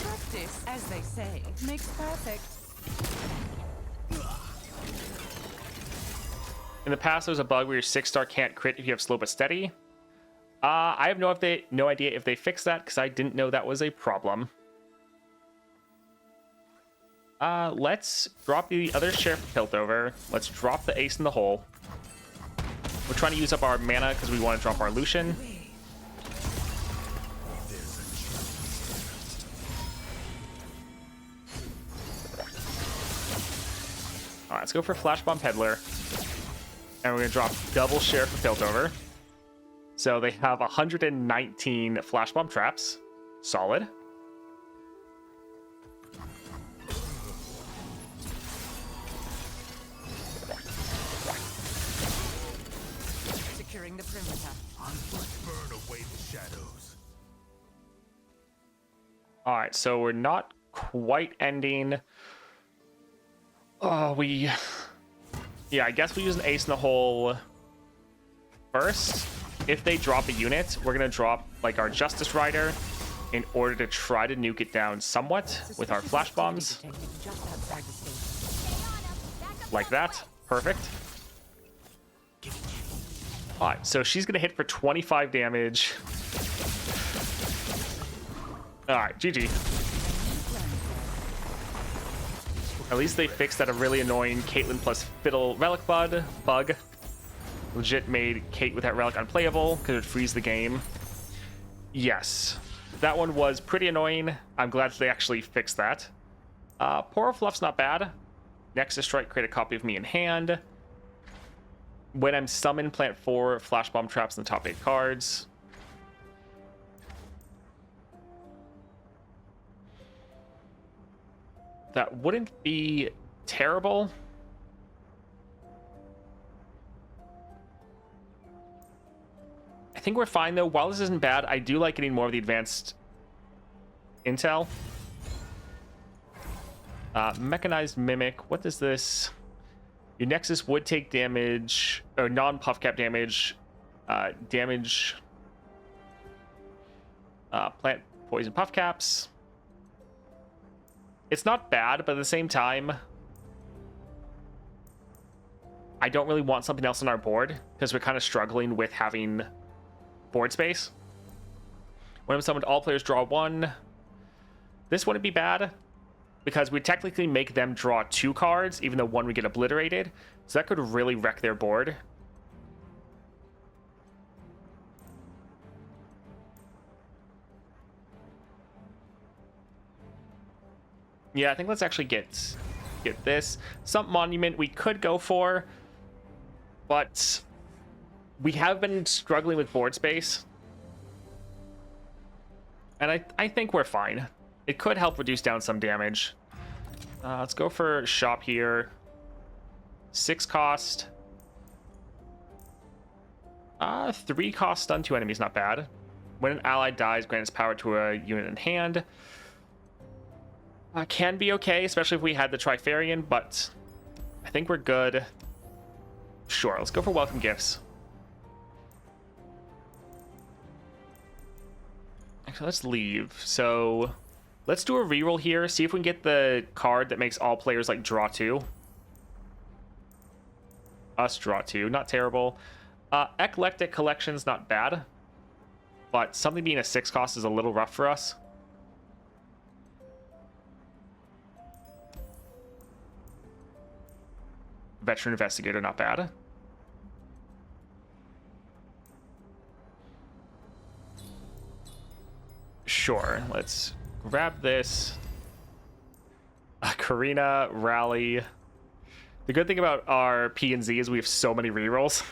Practice, as they say, makes perfect. In the past, there was a bug where your 6-star can't crit if you have slow but steady. I have no idea if they fixed that because I didn't know that was a problem. Let's drop the other sheriff tilt over. Let's drop the ace in the hole. We're trying to use up our mana because we want to drop our Lucian. Alright, let's go for Flash Bomb Peddler. And we're going to drop double Sheriff of Piltover. So they have 119 Flash Bomb traps. Solid. Securing the perimeter. On foot, burn away the shadows. Alright, so we're not quite ending. Oh, yeah, I guess we use an ace in the hole first. If they drop a unit, we're going to drop like our Justice Rider in order to try to nuke it down somewhat with our flash bombs. Like that. Perfect. Alright, so she's going to hit for 25 damage. Alright, GG. At least they fixed that a really annoying Caitlyn plus Fiddle relic bug. Legit made Cait with that relic unplayable because it would freeze the game. Yes, that one was pretty annoying. I'm glad they actually fixed that. Poro Fluff's not bad. Nexus Strike, create a copy of me in hand. When I'm summoned, plant 4 Flash Bomb traps in the top 8 cards. That wouldn't be terrible. I think we're fine though. While this isn't bad, I do like getting more of the advanced intel. Mechanized Mimic. What is this? Your Nexus would take damage, or non-puff cap damage. Damage. Plant poison puff caps. It's not bad, but at the same time, I don't really want something else on our board because we're kind of struggling with having board space. When I'm summoned, all players draw 1. This wouldn't be bad, because we technically make them draw 2 cards, even though 1 would get obliterated. So that could really wreck their board. Yeah, I think let's actually get this. Some monument we could go for, but we have been struggling with board space. And I think we're fine. It could help reduce down some damage. Let's go for shop here. 6 cost. 3 cost stun 2 enemies, not bad. When an ally dies, grant its power to a unit in hand. Can be okay, especially if we had the Trifarian, but I think we're good. Sure, let's go for welcome gifts. Actually, let's leave. So let's do a reroll here. See if we can get the card that makes all players like draw 2. Us draw 2, not terrible. Eclectic Collection's not bad, but something being a 6 cost is a little rough for us. Veteran Investigator, not bad. Sure, let's grab this. Karina, Rally. The good thing about our P and Z is we have so many rerolls.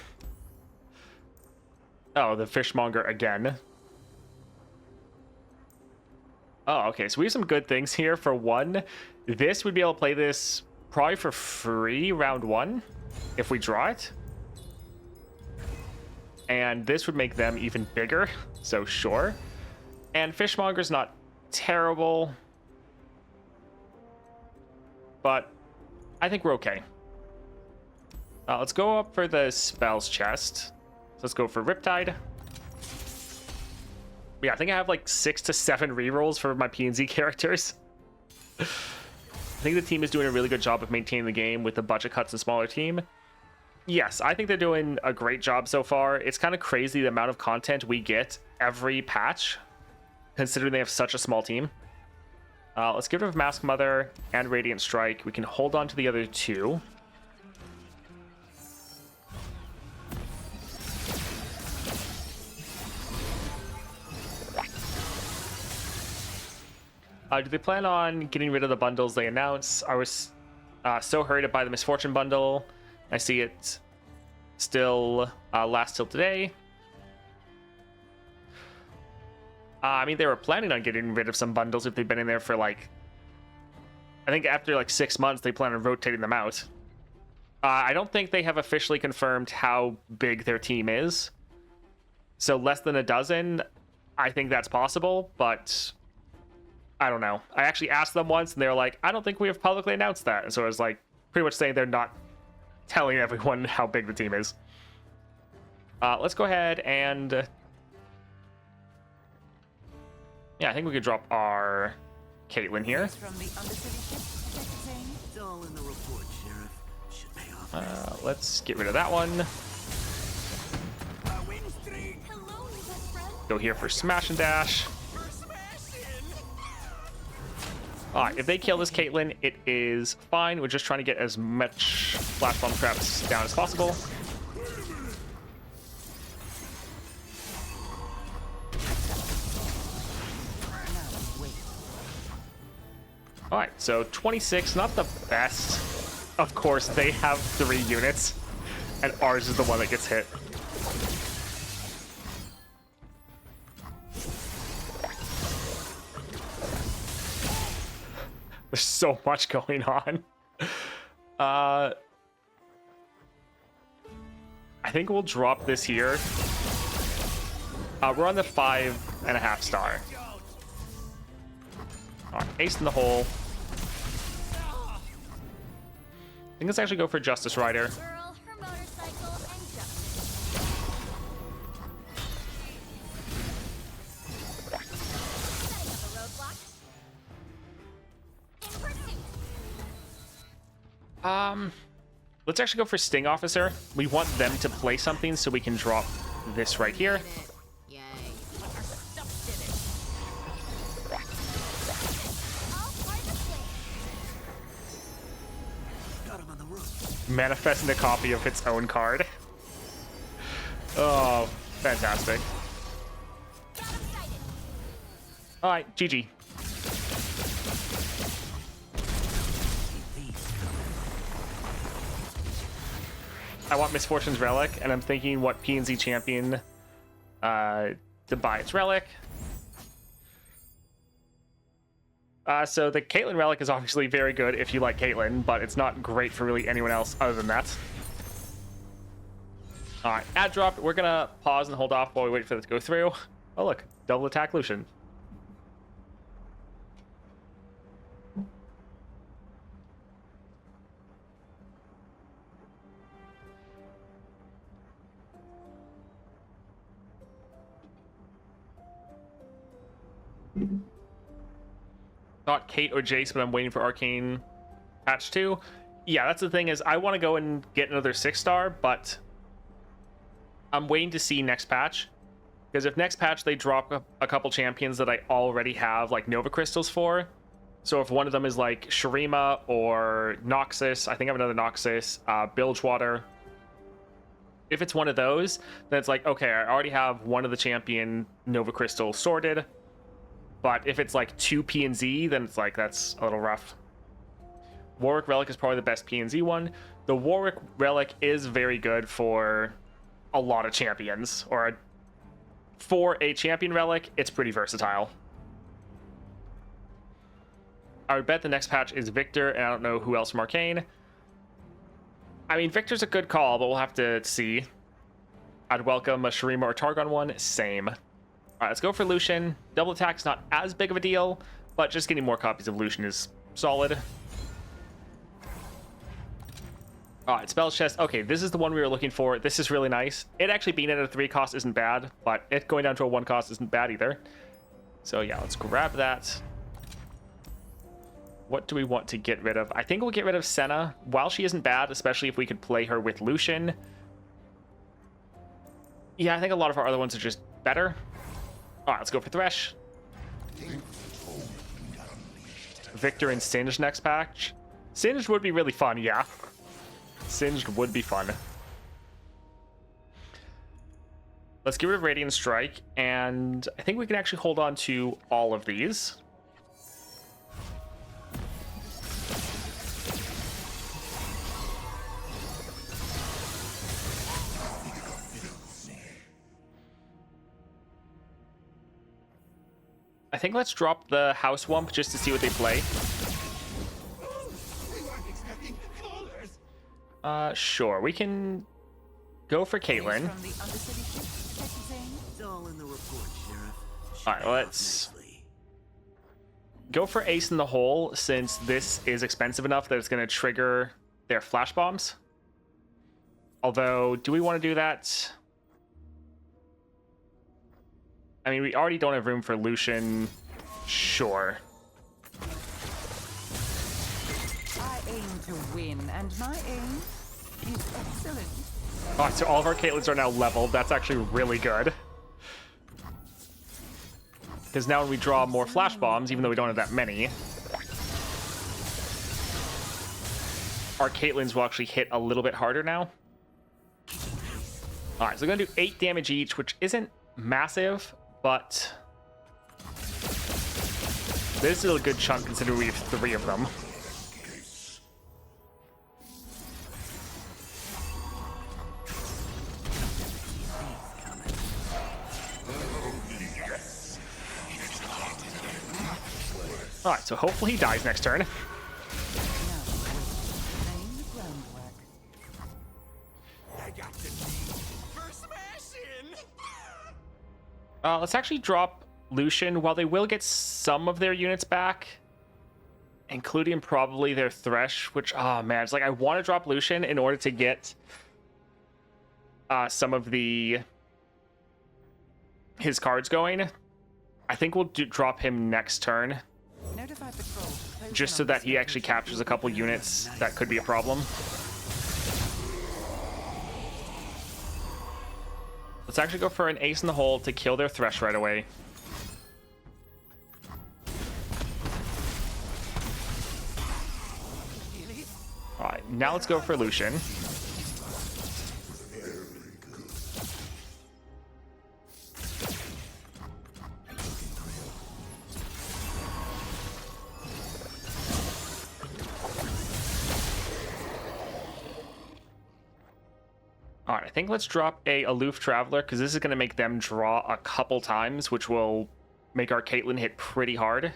Oh, the Fishmonger again. Oh, okay, so we have some good things here. For one, this would be able to play this probably for free round 1 if we draw it. And this would make them even bigger, so sure. And Fishmonger's not terrible, but I think we're okay. Let's go up for the spells chest. So let's go for Riptide. Yeah, I think I have like 6 to 7 rerolls for my P&Z characters. I think the team is doing a really good job of maintaining the game with the budget cuts and smaller team. Yes, I think they're doing a great job so far. It's kind of crazy the amount of content we get every patch, considering they have such a small team. Let's get rid of Mask Mother and Radiant Strike. We can hold on to the other 2. Do they plan on getting rid of the bundles they announce? I was so hurried by the Misfortune bundle. I see it still lasts till today. I mean, they were planning on getting rid of some bundles if they've been in there for like... I think after like 6 months, they plan on rotating them out. I don't think they have officially confirmed how big their team is. So less than a dozen, I think that's possible, but... I don't know. I actually asked them once and they were like, I don't think we have publicly announced that. And so I was like, pretty much saying they're not telling everyone how big the team is. Let's go ahead and... yeah, I think we could drop our Caitlyn here. From the Undercity ship, it's all in the report, Sheriff. Should pay off. Let's get rid of that one. Hello, new best friend. Go here for Smash and Dash. Alright, if they kill this Caitlyn, it is fine. We're just trying to get as much Flash Bomb traps down as possible. Alright, so 26, not the best. Of course, they have 3 units, and ours is the one that gets hit. There's so much going on. I think we'll drop this here. We're on the 5.5 star. Alright, ace in the hole. I think let's actually go for Justice Rider. Girl, her motorcycle, and justice. Setting up a roadblock. In pursuit. Let's actually go for Sting Officer. We want them to play something so we can drop this right here. Yay. Our stuff did it. manifesting a copy of its own card. Oh, fantastic. All right, GG. I want Misfortune's Relic, and I'm thinking what PNZ champion to buy its relic. So the Caitlyn relic is obviously very good if you like Caitlyn, but it's not great for really anyone else other than that. All right, ad drop. We're gonna pause and hold off while we wait for that to go through. Oh look, double attack Lucian. Not Cait or Jayce, but I'm waiting for Arcane patch 2. Yeah, that's the thing, is I want to go and get another 6-star, but I'm waiting to see next patch. Because if next patch they drop a couple champions that I already have like Nova Crystals for. So if one of them is like Shurima or Noxus, I think I have another Noxus, Bilgewater. If it's one of those, then it's like, okay, I already have one of the champion Nova Crystals sorted. But if it's like 2 P&Z, then it's like, that's a little rough. Warwick Relic is probably the best P&Z one. The Warwick Relic is very good for a lot of champions. For a champion relic, it's pretty versatile. I would bet the next patch is Victor, and I don't know who else from Arcane. I mean, Victor's a good call, but we'll have to see. I'd welcome a Shurima or Targon one, same. All right, let's go for Lucian. Double attack's not as big of a deal, but just getting more copies of Lucian is solid. All right, spells chest. Okay, this is the one we were looking for. This is really nice. It actually being at a 3 cost isn't bad, but it going down to a 1 cost isn't bad either. So yeah, let's grab that. What do we want to get rid of? I think we'll get rid of Senna. While she isn't bad, especially if we could play her with Lucian. Yeah, I think a lot of our other ones are just better. All right, let's go for Thresh. Victor and Singed next patch. Singed would be really fun, yeah. Singed would be fun. Let's get rid of Radiant Strike, and I think we can actually hold on to all of these. I think let's drop the House Wump just to see what they play. Sure, we can go for Caitlyn. Alright, let's go for Ace in the Hole, since this is expensive enough that it's going to trigger their flash bombs. Although, do we want to do that? I mean, we already don't have room for Lucian. Sure. I aim to win, and my aim is excellent. Alright, so all of our Caitlyns are now leveled. That's actually really good. Because now when we draw more flash bombs, even though we don't have that many, our Caitlyns will actually hit a little bit harder now. Alright, so we're going to do 8 damage each, which isn't massive, but this is a good chunk considering we have 3 of them. Alright, so hopefully he dies next turn. Let's actually drop Lucian. While they will get some of their units back, including probably their Thresh, which, oh man, it's like I want to drop Lucian in order to get some of his cards going. I think we'll drop him next turn, just so that he actually captures a couple units that could be a problem. Let's actually go for an Ace in the Hole to kill their Thresh right away. Alright, Now let's go for Lucian. All right, I think let's drop a Aloof Traveler because this is going to make them draw a couple times, which will make our Caitlyn hit pretty hard.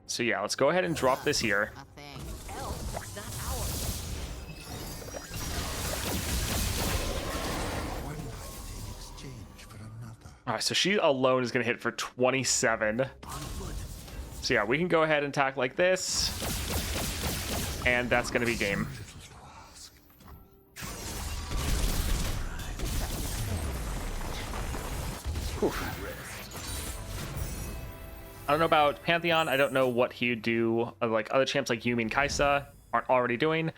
So yeah, let's go ahead and drop this here. Nothing else, not ours. One night in exchange for another. All right, so she alone is going to hit for 27. So yeah, we can go ahead and attack like this. And that's going to be game. Whew. I don't know about Pantheon. I don't know what he would do. Like other champs like Yuumi and Kaisa aren't already doing,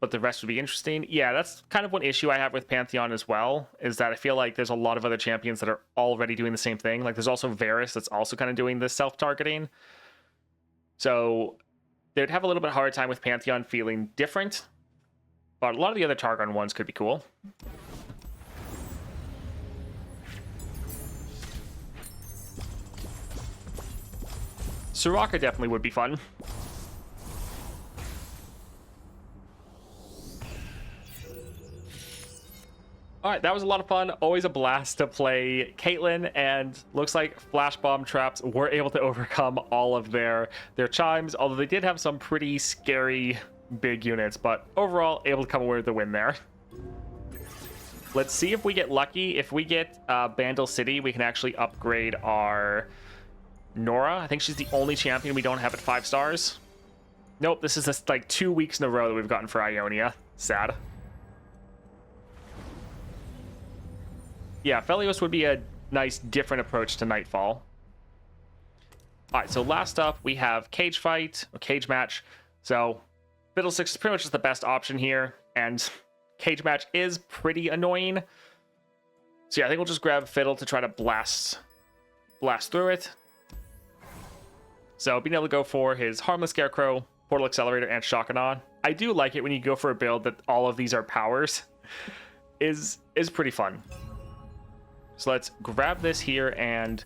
but the rest would be interesting. Yeah, that's kind of one issue I have with Pantheon as well, is that I feel like there's a lot of other champions that are already doing the same thing. Like there's also Varus that's also kind of doing this self-targeting. So they'd have a little bit harder time with Pantheon feeling different, but a lot of the other Targon ones could be cool. Soraka definitely would be fun. All right, that was a lot of fun. Always a blast to play Caitlyn, and looks like Flash Bomb Traps were able to overcome all of their chimes, although they did have some pretty scary big units, but overall able to come away with the win there. Let's see if we get lucky. If we get Bandle City, we can actually upgrade our Nora. I think she's the only champion we don't have at 5 stars. Nope, this is just like 2 weeks in a row that we've gotten for Ionia. Sad. Yeah, Felios would be a nice different approach to Nightfall. All right, so last up we have Cage Fight, or Cage Match. So Fiddlesticks is pretty much just the best option here, and Cage Match is pretty annoying. So yeah, I think we'll just grab Fiddle to try to blast through it. So being able to go for his Harmless Scarecrow, Portal Accelerator, and Shakanon. I do like it when you go for a build that all of these are powers. is pretty fun. So let's grab this here and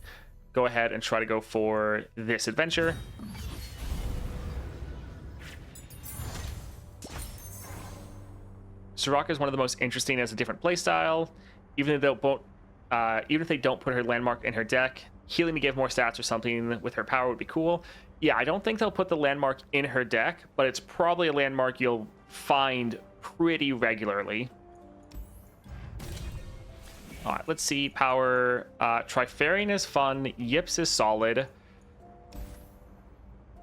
go ahead and try to go for this adventure. Soraka is one of the most interesting as a different playstyle. Even if they don't put her landmark in her deck, healing to give more stats or something with her power would be cool. Yeah, I don't think they'll put the landmark in her deck, but it's probably a landmark you'll find pretty regularly. All right, let's see. Power. Trifarian is fun. Yips is solid.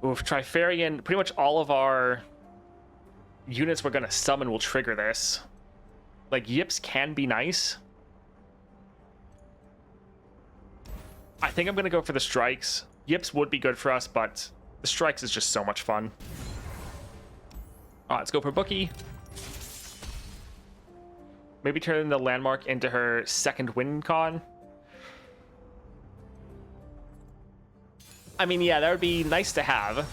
Oof, Trifarian. Pretty much all of our units we're going to summon will trigger this. Like, Yips can be nice. I think I'm going to go for the Strikes. Yips would be good for us, but the Strikes is just so much fun. All right, let's go for Bookie. Maybe turn the landmark into her second win con. I mean, yeah, that would be nice to have.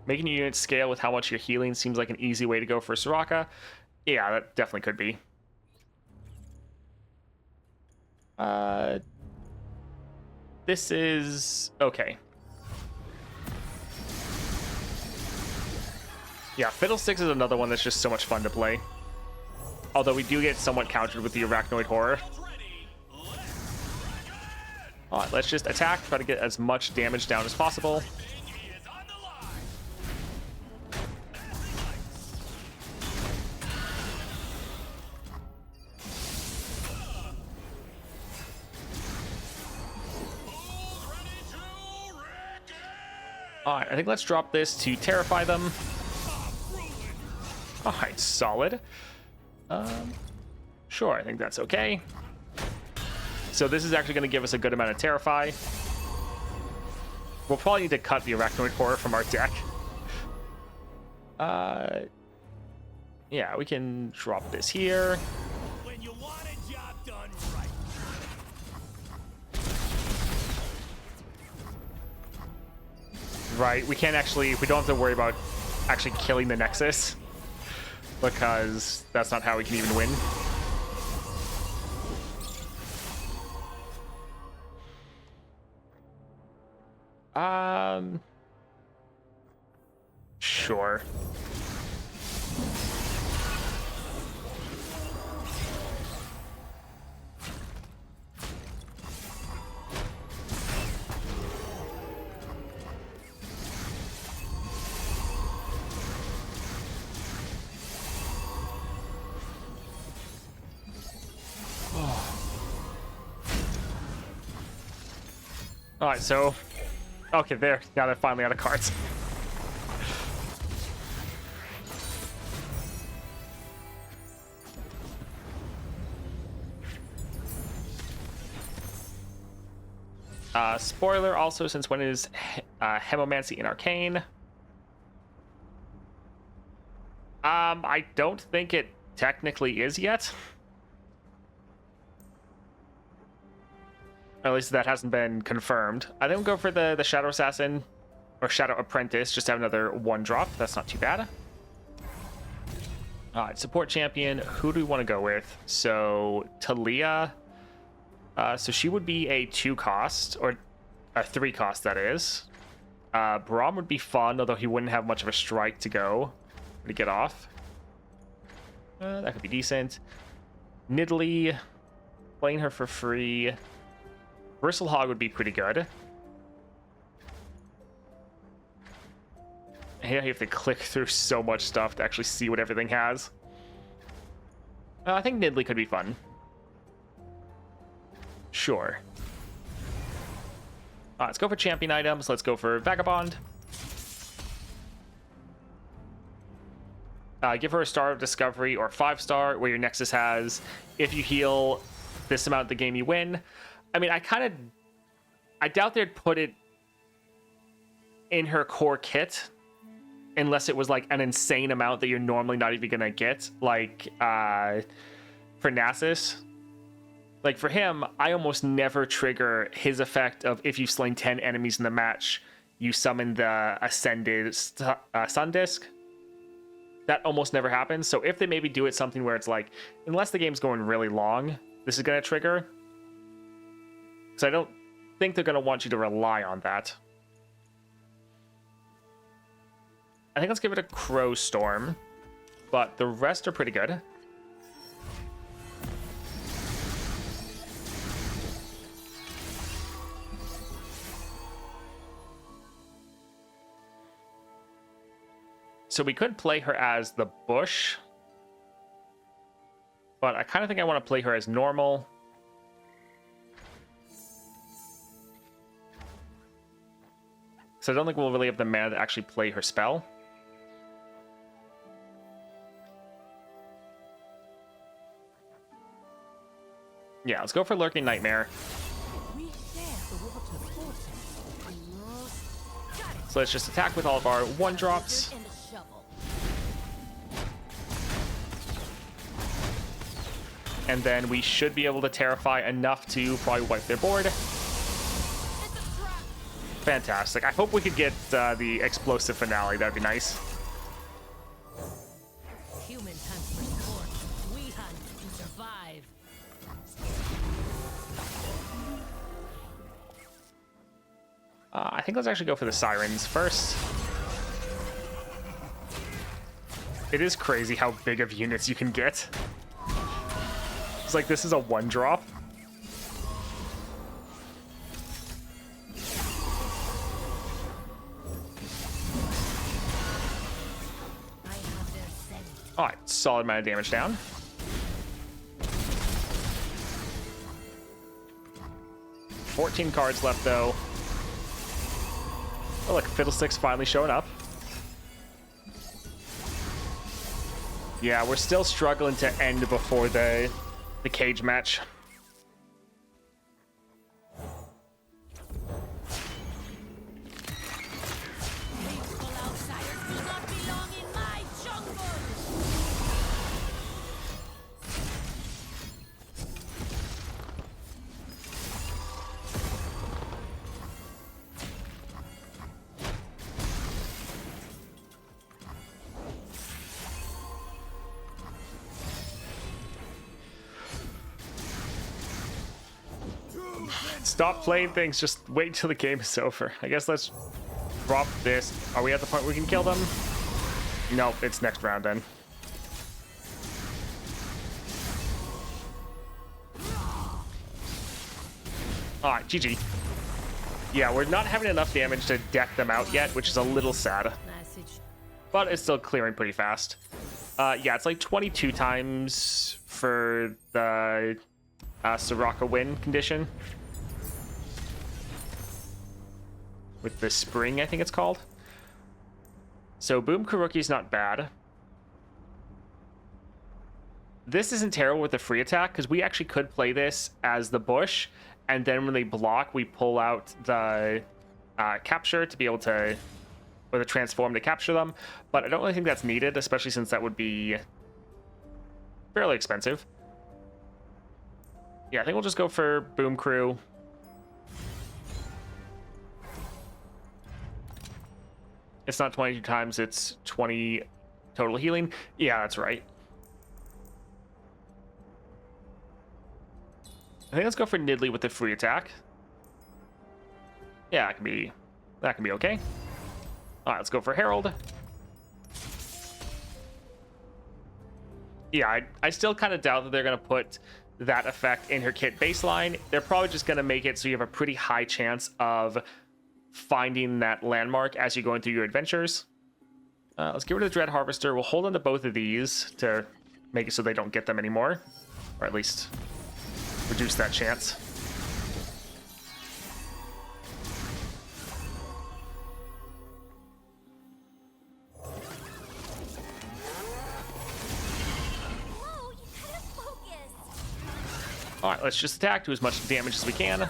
Making your unit scale with how much you're healing seems like an easy way to go for Soraka. Yeah, that definitely could be. This is okay. Yeah, Fiddlesticks is another one that's just so much fun to play. Although we do get somewhat countered with the Arachnoid Horror. Alright, let's just attack, try to get as much damage down as possible. Alright, I think let's drop this to terrify them. Alright, solid. Sure, I think that's okay. So this is actually going to give us a good amount of Terrify. We'll probably need to cut the Arachnoid Horror from our deck. Yeah, we can drop this here. When you want a job done right. Right, we don't have to worry about actually killing the Nexus, because that's not how we can even win. Sure. All right, so okay, there. Now they're finally out of cards. Spoiler also, since when is Hemomancy in Arcane? I don't think it technically is yet. Or at least that hasn't been confirmed. I think we'll go for the Shadow Assassin or Shadow Apprentice, just to have another 1-drop. That's not too bad. Alright, support champion. Who do we want to go with? So, Talia. So she would be a 2-cost, or a 3-cost, that is. Braum would be fun, although he wouldn't have much of a strike to go to get off. That could be decent. Nidalee, playing her for free. Bristlehog would be pretty good. Here you have to click through so much stuff to actually see what everything has. I think Nidalee could be fun. Sure. Let's go for champion items. Let's go for Vagabond. Give her a Star of Discovery or 5-star, where your Nexus has, if you heal this amount of the game, you win. I mean, I doubt they'd put it in her core kit, unless it was like an insane amount that you're normally not even gonna get, like for Nasus. Like for him, I almost never trigger his effect of if you've slain 10 enemies in the match, you summon the Ascended Sun Disc. That almost never happens. So if they maybe do it something where it's like, unless the game's going really long, this is going to trigger. So I don't think they're going to want you to rely on that. I think let's give it a Crow Storm, but the rest are pretty good. So we could play her as the Bush, but I kind of think I want to play her as normal. So I don't think we'll really have the mana to actually play her spell. Yeah, let's go for Lurking Nightmare. So let's just attack with all of our 1-drops. And then we should be able to Terrify enough to probably wipe their board. Fantastic. I hope we could get the explosive finale. That'd be nice. Humans hunt for sport. We hunt to survive. I think let's actually go for the Sirens first. It is crazy how big of units you can get. It's like this is a 1-drop. Alright, solid amount of damage down. $14 cards left though. Oh look, Fiddlesticks finally showing up. Yeah, we're still struggling to end before the cage match. Stop playing things. Just wait until the game is over. I guess let's drop this. Are we at the point where we can kill them? Nope, it's next round then. Alright, GG. Yeah, we're not having enough damage to deck them out yet, which is a little sad. Message. But it's still clearing pretty fast. Yeah, it's like 22 times for the Soraka win condition. With the spring, I think it's called. So Boom Kuroki's not bad. This isn't terrible with the free attack, because we actually could play this as the bush, and then when they block, we pull out the capture to be able to, or the transform to capture them. But I don't really think that's needed, especially since that would be fairly expensive. Yeah, I think we'll just go for Boom Crew. It's not 22 times, it's 20 total healing. Yeah, that's right. I think let's go for Nidalee with the free attack. Yeah, that can be okay. All right, let's go for Herald. Yeah, I still kind of doubt that they're going to put that effect in her kit baseline. They're probably just going to make it so you have a pretty high chance of finding that landmark as you're going through your adventures. Let's get rid of the Dread Harvester. We'll hold on to both of these to make it so they don't get them anymore, or at least reduce that chance. Whoa, you gotta focus. All right, let's just attack, do as much damage as we can. Why?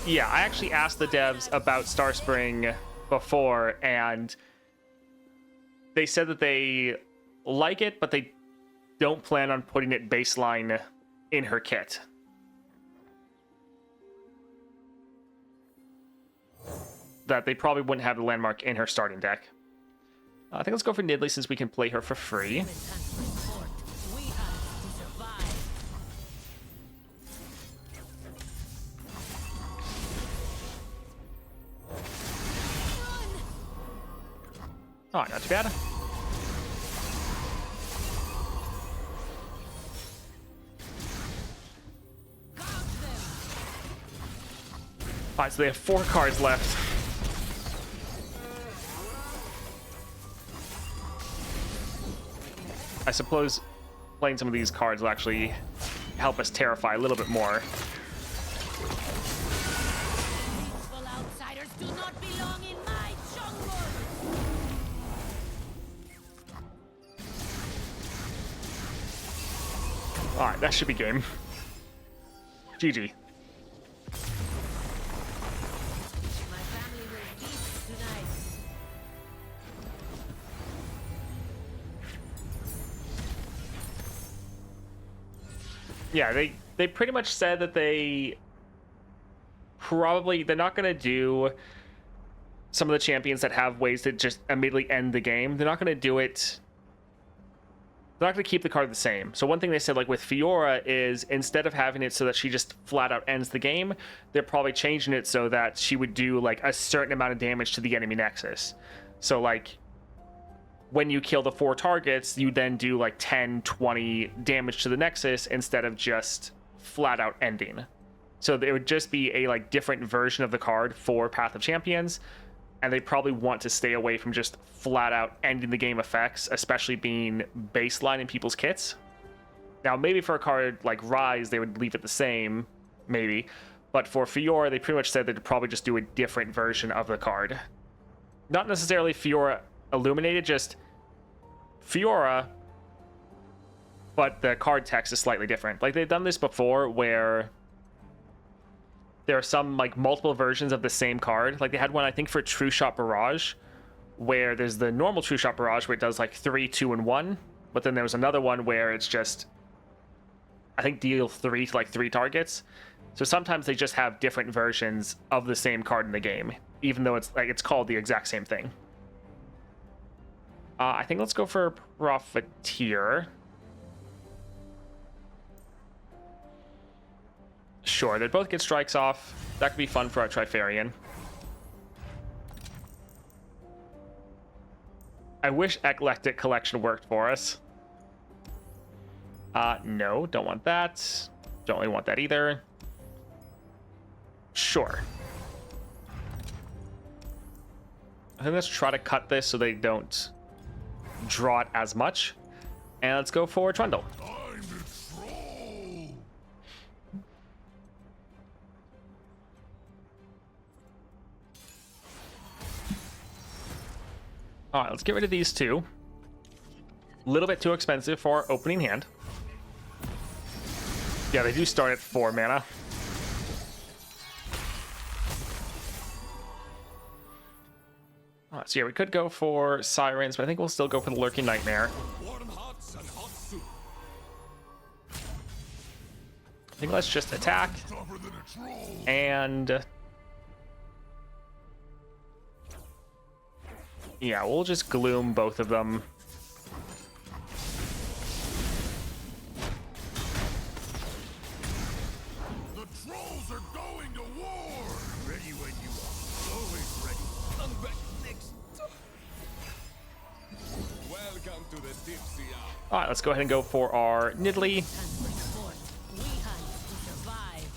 Yeah, I actually asked the devs about Starspring before, and they said that they like it, but they don't plan on putting it baseline in her kit. That they probably wouldn't have the landmark in her starting deck. I think let's go for Nidalee since we can play her for free. We have to survive. All right, not too bad. All right, so they have 4 cards left. I suppose playing some of these cards will actually help us terrify a little bit more. Peaceful outsiders do not belong in my jungle. All right, that should be game. GG. My family will feast tonight. Yeah, they pretty much said that they're not going to do some of the champions that have ways to just immediately end the game. They're not going to do it. They're not going to keep the card the same. So one thing they said, like with Fiora, is instead of having it so that she just flat out ends the game, they're probably changing it so that she would do like a certain amount of damage to the enemy nexus. So like when you kill the 4 targets, you then do like 10, 20 damage to the nexus instead of just flat out ending. So there would just be a like different version of the card for Path of Champions, and they probably want to stay away from just flat out ending the game effects, especially being baseline in people's kits. Now maybe for a card like Rise they would leave it the same, maybe, but for Fiora they pretty much said they'd probably just do a different version of the card. Not necessarily Fiora Illuminated, just Fiora, but the card text is slightly different. Like they've done this before where there are some like multiple versions of the same card. Like they had one I think for True Shot Barrage where there's the normal True Shot Barrage where it does like 3, 2, and 1, but then there was another one where it's just I think deal 3 to like 3 targets. So sometimes they just have different versions of the same card in the game. even though it's like it's called the exact same thing. I think let's go for Profiteer. Sure, they both get strikes off. That could be fun for our Trifarian. I wish Eclectic Collection worked for us. No, don't want that. Don't really want that either. Sure. I think let's try to cut this so they don't draw it as much. And let's go for Trundle. I'm the troll. All right, let's get rid of these two. A little bit too expensive for our opening hand. Yeah, they do start at 4 mana. All right, so yeah, we could go for Sirens, but I think we'll still go for the Lurking Nightmare. Warm hearts and hot soup. I think let's just attack Tougher than a troll. and yeah, we'll just Gloom both of them. The trolls are going to war. Ready when you are. Always ready. I'm back next. Welcome to the tipsy hour. All right, let's go ahead and go for our Nidalee. Hunt with sport. We hunt to survive.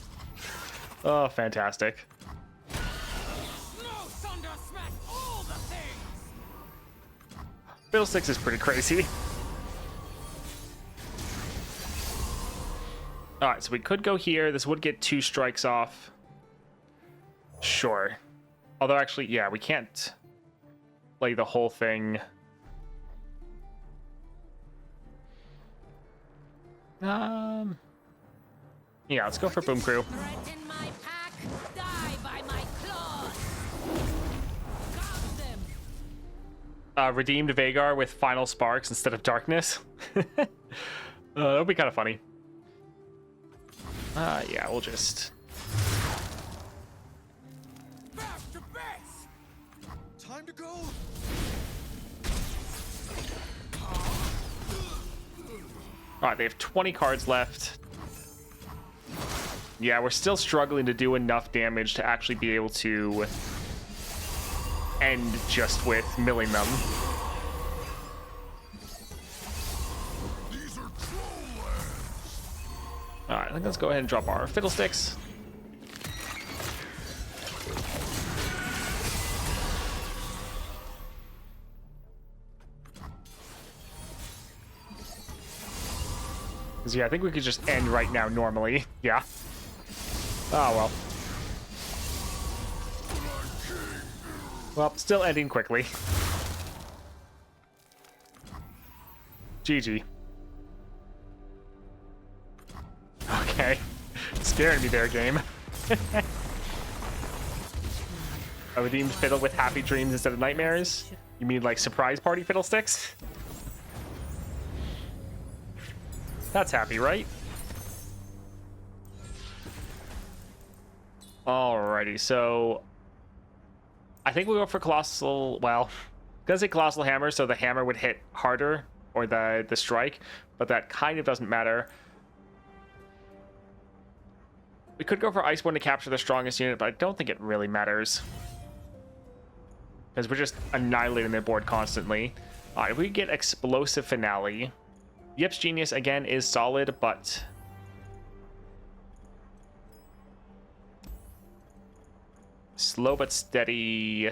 Oh, fantastic. Snow thunder smash all the things! Fiddlesticks is pretty crazy. All right, so we could go here. This would get 2 strikes off. Sure. Although, actually, yeah, we can't play the whole thing. Yeah, let's go for Boom Crew. Threaten my pack, die by my claws. Gouge them. Redeemed Vagar with Final Sparks instead of Darkness. That would be kind of funny. Yeah, we'll just... Back to base! Time to go! Alright, they have 20 cards left. Yeah, we're still struggling to do enough damage to actually be able to end just with milling them. These are troll lands. Alright, I think let's go ahead and drop our Fiddlesticks. Because, yeah, I think we could just end right now normally. Yeah. Oh, well. Well, still ending quickly. GG. Okay. Scaring me there, game. A redeemed fiddle with happy dreams instead of nightmares? You mean like surprise party Fiddlesticks? That's happy, right? Alrighty, so I think we'll go for Colossal. Well, I'm gonna say Colossal Hammer, so the hammer would hit harder, or the strike, but that kind of doesn't matter. We could go for Iceborne to capture the strongest unit, but I don't think it really matters, because we're just annihilating their board constantly. If we get Explosive Finale, Yip's Genius again is solid, but slow but steady.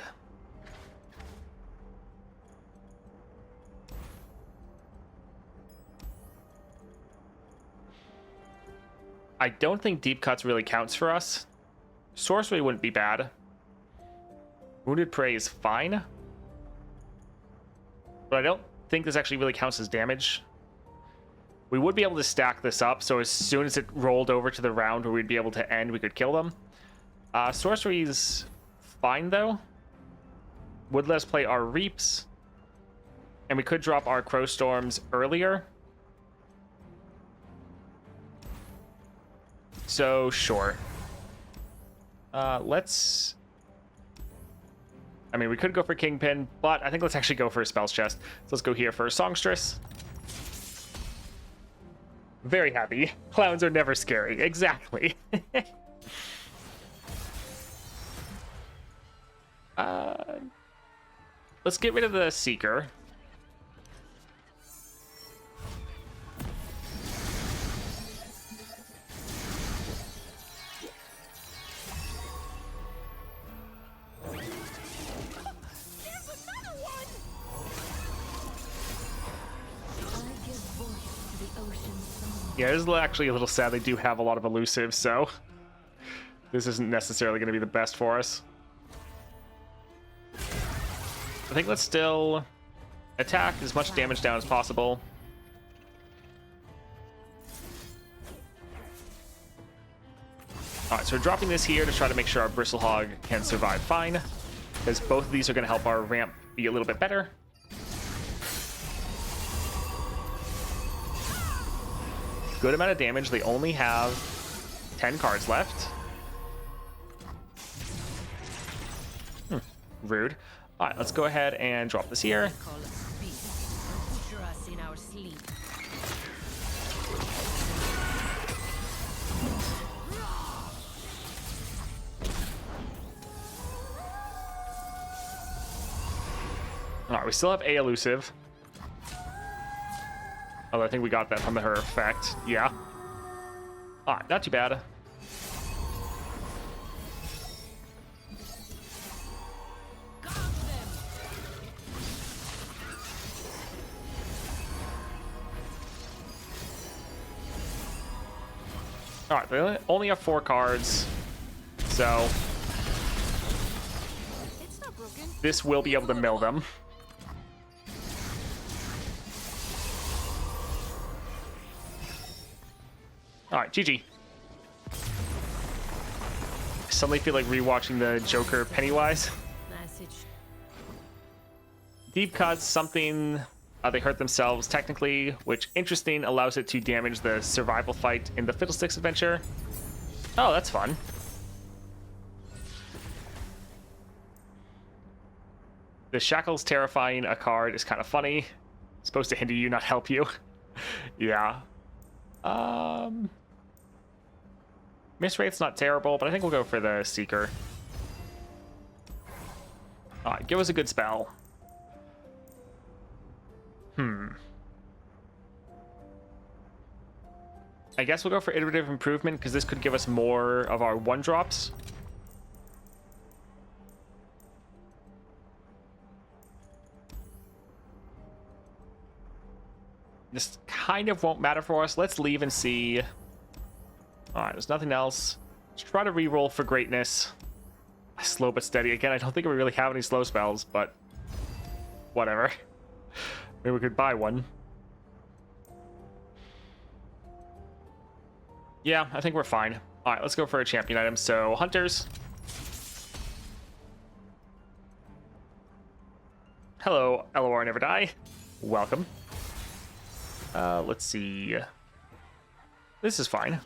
I don't think Deep Cuts really counts for us. Sorcery wouldn't be bad. Wounded Prey is fine, but I don't think this actually really counts as damage. We would be able to stack this up, so as soon as it rolled over to the round where we'd be able to end, we could kill them. Sorcery's fine, though. Would let us play our Reaps, and we could drop our Crow Storms earlier. So, sure. Let's I mean, we could go for Kingpin, but I think let's actually go for a Spells Chest. So let's go here for Songstress. Very happy. Clowns are never scary. Exactly. Let's get rid of the Seeker. Yeah, this is actually a little sad. They do have a lot of elusive, so this isn't necessarily going to be the best for us. I think let's still attack as much damage down as possible. Alright, so we're dropping this here to try to make sure our Bristlehog can survive fine, because both of these are going to help our ramp be a little bit better. Good amount of damage. They only have 10 cards left. Rude. All right, let's go ahead and drop this here. Call us beasts, butcher us in our sleep. All right, we still have a elusive. Oh, I think we got that from her effect. Yeah. All right, not too bad. All right, they only have 4 cards, so It's not broken. this will be able to mill them. All right, GG. I suddenly feel like rewatching the Joker Pennywise. Message. Deep cuts, something they hurt themselves technically, which interesting, allows it to damage the survival fight in the Fiddlesticks adventure. Oh, that's fun. The Shackles terrifying a card is kind of funny. It's supposed to hinder you, not help you. Yeah. Miss rate's not terrible, but I think we'll go for the Seeker. Alright, give us a good spell. I guess we'll go for Iterative Improvement, because this could give us more of our 1-drops. This kind of won't matter for us. Let's leave and see. Alright, there's nothing else. Let's try to reroll for greatness. Slow but steady. Again, I don't think we really have any slow spells, but whatever. Maybe we could buy one. Yeah, I think we're fine. Alright, let's go for a champion item. So, Hunters. Hello, LOR Never Die. Welcome. Let's see. This is fine.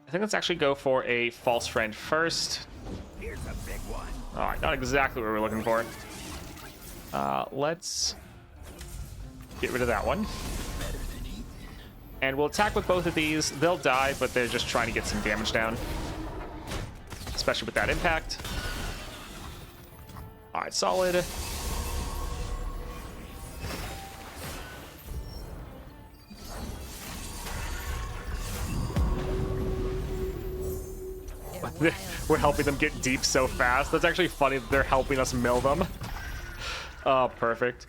I think let's actually go for a false friend first. Here's a big one. All right, not exactly what we're looking for. Let's get rid of that one. And we'll attack with both of these. They'll die, but they're just trying to get some damage down. Especially with that impact. All right, solid. We're helping them get deep so fast. That's actually funny that they're helping us mill them. Oh, perfect.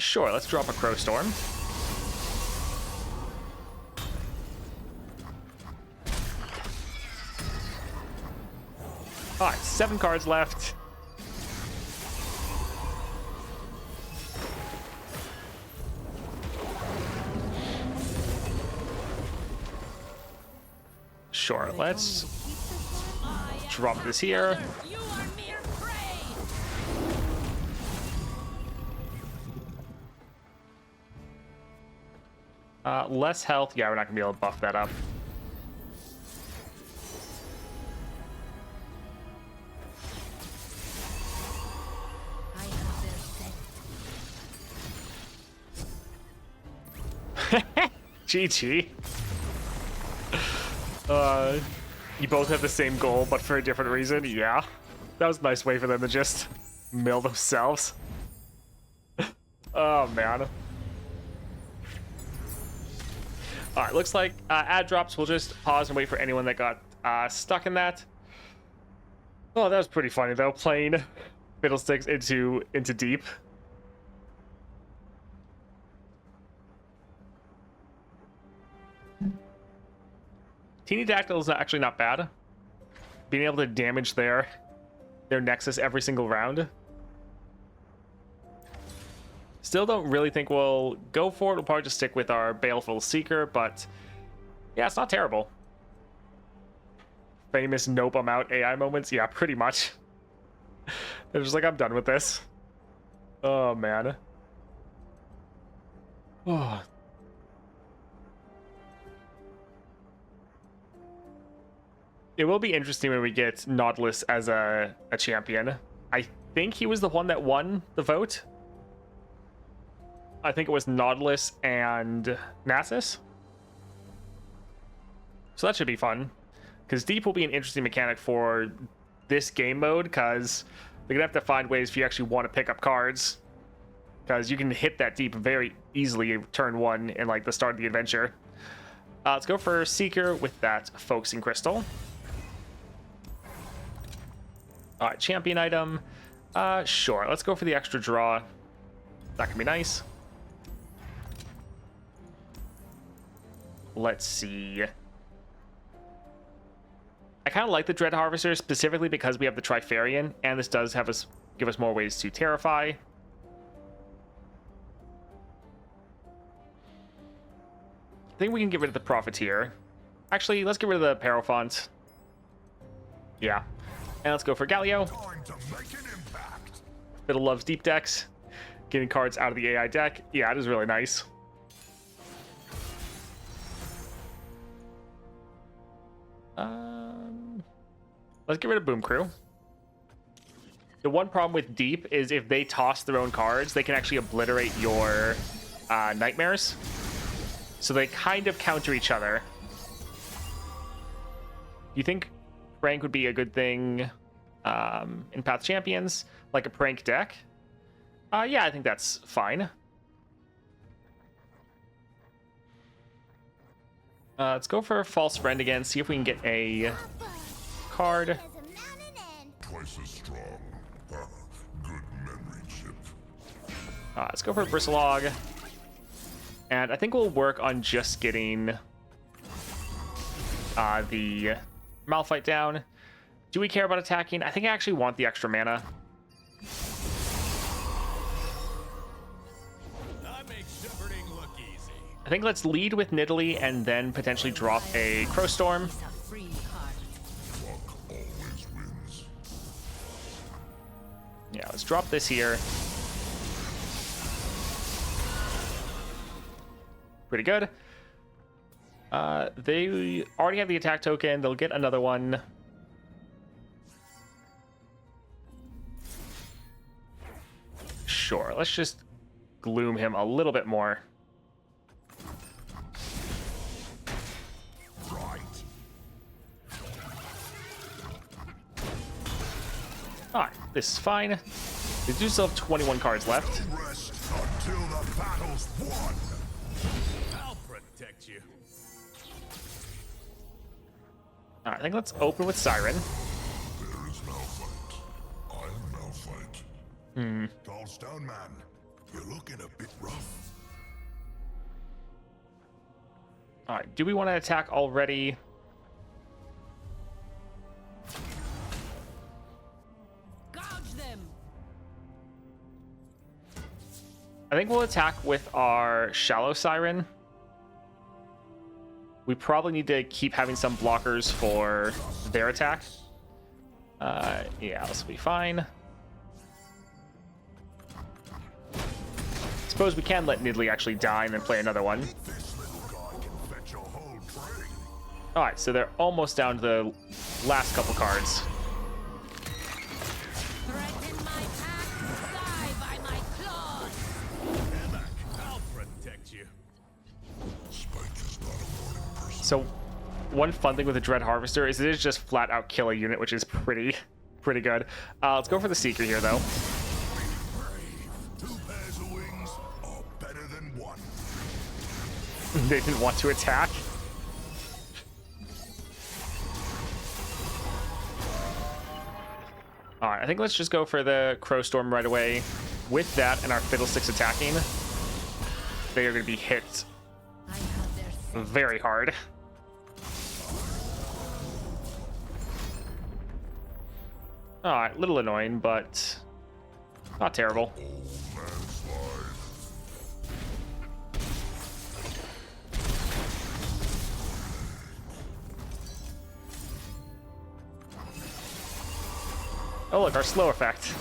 Sure, let's drop a Crow Storm. All right, 7 cards left. Sure, let's drop this here. You are mere prey. Less health. Yeah, we're not gonna be able to buff that up. I have their scent. GG. You both have the same goal, but for a different reason. Yeah, that was a nice way for them to just mill themselves. Oh man. All right, looks like ad drops. We'll just pause and wait for anyone that got stuck in that. Oh, that was pretty funny though, playing Fiddlesticks into deep. Teeny Dactyl is actually not bad. Being able to damage their Nexus every single round. Still don't really think we'll go for it. We'll probably just stick with our Baleful Seeker, but yeah, it's not terrible. Famous nope, I'm out AI moments. Yeah, pretty much. They're just like, I'm done with this. Oh, man. Oh. It will be interesting when we get Nautilus as a champion. I think he was the one that won the vote. I think it was Nautilus and Nasus. So that should be fun. Because Deep will be an interesting mechanic for this game mode, because they're going to have to find ways if you actually want to pick up cards. Because you can hit that Deep very easily turn 1 in like the start of the adventure. Let's go for Seeker with that Focusing Crystal. Alright, champion item. Sure, let's go for the extra draw. That can be nice. Let's see. I kind of like the Dread Harvester specifically because we have the Trifarian, and this does have us give us more ways to terrify. I think we can get rid of the Profiteer. Actually, let's get rid of the Parafont. Yeah. And let's go for Galio. Fiddle loves deep decks. Getting cards out of the AI deck. Yeah, it is really nice. Let's get rid of Boom Crew. The one problem with Deep is if they toss their own cards, they can actually obliterate your nightmares. So they kind of counter each other. You think Prank would be a good thing in Path Champions? Like a Prank deck? Yeah, I think that's fine. Let's go for False Friend again, see if we can get a card. Twice as strong. Good memory chip. Let's go for Bristlog. And I think we'll work on just getting the Malphite down. Do we care about attacking? I think I actually want the extra mana. That makes shepherding look easy. I think let's lead with Nidalee and then potentially drop a Crowstorm. It's a free card. Luck always wins. Yeah, let's drop this here. Pretty good. They already have the attack token. They'll get another one. Sure, let's just gloom him a little bit more. Right. Alright, this is fine. We do still have 21 cards left. Rest until the battle's won. I'll protect you. Alright, I think let's open with Siren. There is Malphite. I'm Malphite. Tall stone man, you're looking a bit rough. Alright, do we want to attack already? Gouge them. I think we'll attack with our Shallow Siren. We probably need to keep having some blockers for their attack. Yeah, this will be fine. Suppose we can let Nidalee actually die and then play another one. This little All right, so they're almost down to the last couple cards. Threaten my path, die by my claws. Stand back. I'll protect you. Spike is not a morning person. So one fun thing with the Dread Harvester is it is just flat out kill a unit, which is pretty good. Let's go for the Seeker here, though. Brave. 2 pairs of wings are better than 1. They didn't want to attack. All right, I think let's just go for the Crow Storm right away. With that and our Fiddlesticks attacking, they are going to be hit I have their scent. very hard. All right, a little annoying, but not terrible. Landslide. Oh, look, our slow effect.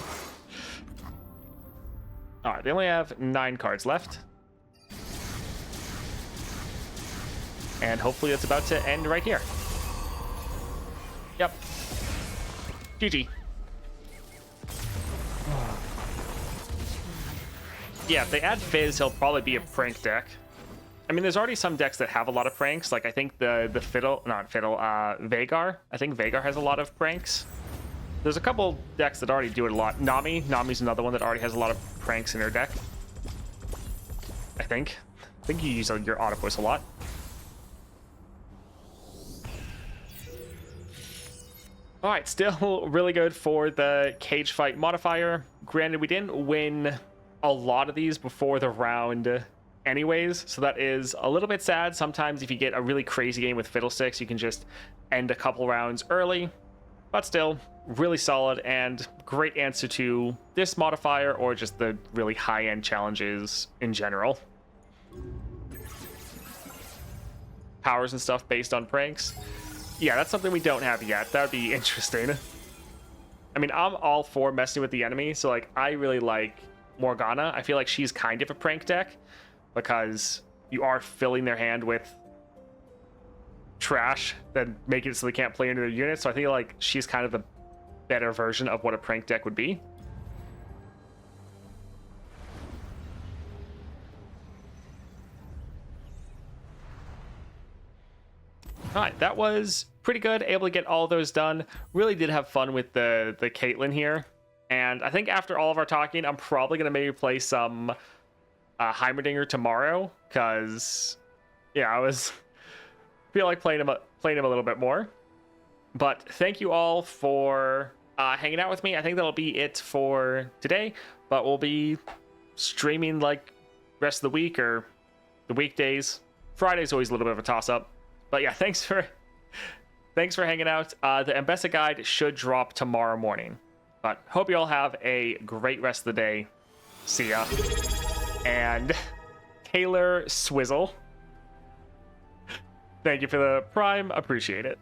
All right, they only have 9 cards left. And hopefully it's about to end right here. Yep. GG. Yeah, if they add Fizz, he'll probably be a prank deck. I mean, there's already some decks that have a lot of pranks. Like, I think the Vhagar. I think Vhagar has a lot of pranks. There's a couple decks that already do it a lot. Nami's another one that already has a lot of pranks in their deck. I think you use your Autobus a lot. All right, still really good for the cage fight modifier. Granted, we didn't win a lot of these before the round anyways, so that is a little bit sad. Sometimes if you get a really crazy game with Fiddlesticks, you can just end a couple rounds early. But still, really solid and great answer to this modifier or just the really high-end challenges in general. Powers and stuff based on pranks. Yeah, that's something we don't have yet. That would be interesting. I mean, I'm all for messing with the enemy, so like I really like Morgana. I feel like she's kind of a prank deck because you are filling their hand with trash that make it so they can't play into their units. So I think like she's kind of the better version of what a prank deck would be. All right, that was pretty good. Able to get all those done. Really did have fun with the Caitlyn here. And I think after all of our talking, I'm probably going to maybe play some Heimerdinger tomorrow. Because, yeah, I feel like playing him a little bit more. But thank you all for hanging out with me. I think that'll be it for today. But we'll be streaming like rest of the week or the weekdays. Friday's always a little bit of a toss-up. But yeah, thanks for hanging out. The Mbessa guide should drop tomorrow morning. But hope you all have a great rest of the day. See ya. And Taylor Swizzle, thank you for the Prime. Appreciate it.